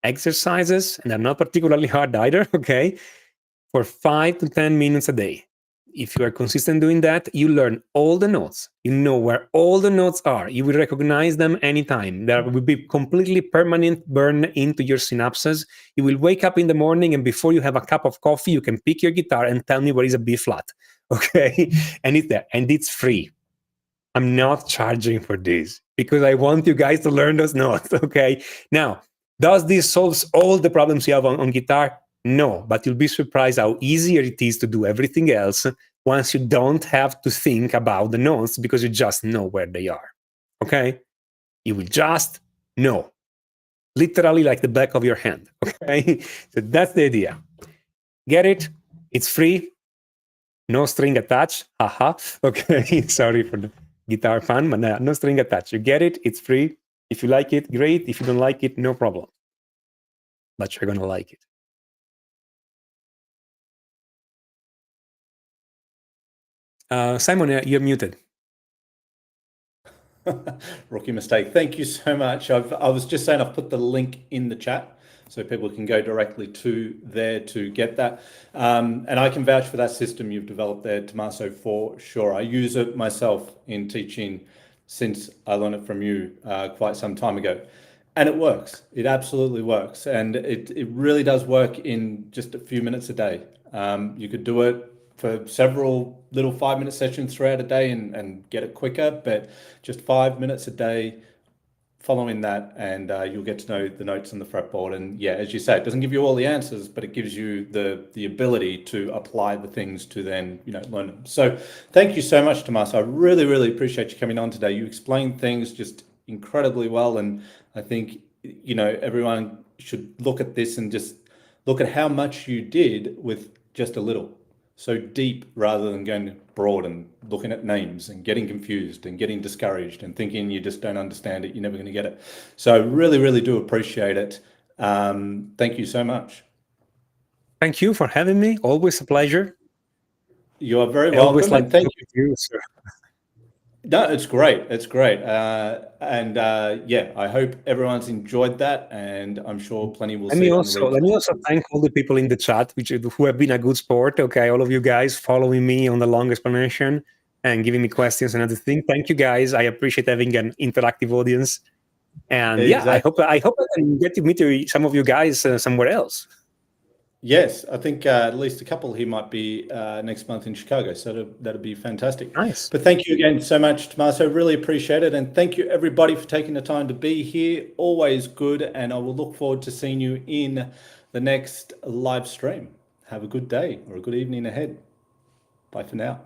exercises, and they're not particularly hard either, okay, for 5 to 10 minutes a day. If you are consistent doing that, you learn all the notes. You know where all the notes are. You will recognize them anytime. There will be completely permanent burn into your synapses. You will wake up in the morning, and before you have a cup of coffee, you can pick your guitar and tell me where is a B flat. Okay, and it's there, and it's free. I'm not charging for this because I want you guys to learn those notes. Okay, now, does this solve all the problems you have on guitar? No, but you'll be surprised how easier it is to do everything else once you don't have to think about the notes because you just know where they are. Okay, you will just know, literally like the back of your hand. Okay, so that's the idea. Get it? It's free. No string attached. Haha. Okay, sorry for the guitar fan, but no string attached. You get it? It's free. If you like it, great. If you don't like it, no problem. But you're gonna like it. Simon, you're muted. Rookie mistake. Thank you so much. I was just saying I've put the link in the chat so people can go directly to there to get that. And I can vouch for that system you've developed there, Tomasso, for sure. I use it myself in teaching since I learned it from you quite some time ago. And it works. It absolutely works. And it really does work in just a few minutes a day. You could do it for several little 5-minute sessions throughout a day and get it quicker, but just 5 minutes a day following that, and you'll get to know the notes on the fretboard. And yeah, as you say, it doesn't give you all the answers, but it gives you the ability to apply the things to then, you know, learn them. So thank you so much, Tomasso. I really, really appreciate you coming on today. You explained things just incredibly well, and I think, you know, everyone should look at this and just look at how much you did with just a little. So deep rather than going broad and looking at names and getting confused and getting discouraged and thinking you just don't understand it, you're never going to get it. So really, really do appreciate it. Thank you so much. Thank you for having me. Always a pleasure. You are very I welcome. always like And thank to you. talk with you, sir. No, it's great. It's great. Yeah, I hope everyone's enjoyed that, and I'm sure plenty will see it on the replay. Let me also thank all the people in the chat who have been a good sport. Okay, all of you guys following me on the long explanation and giving me questions and everything. Thank you guys. I appreciate having an interactive audience. And yeah, Exactly. I hope I can get to meet some of you guys somewhere else. Yes, I think at least a couple here might be next month in Chicago, so that'll be fantastic. Nice. But thank you again so much, Tomasso. Really appreciate it, and thank you everybody for taking the time to be here. Always good, and I will look forward to seeing you in the next live stream. Have a good day or a good evening ahead. Bye for now.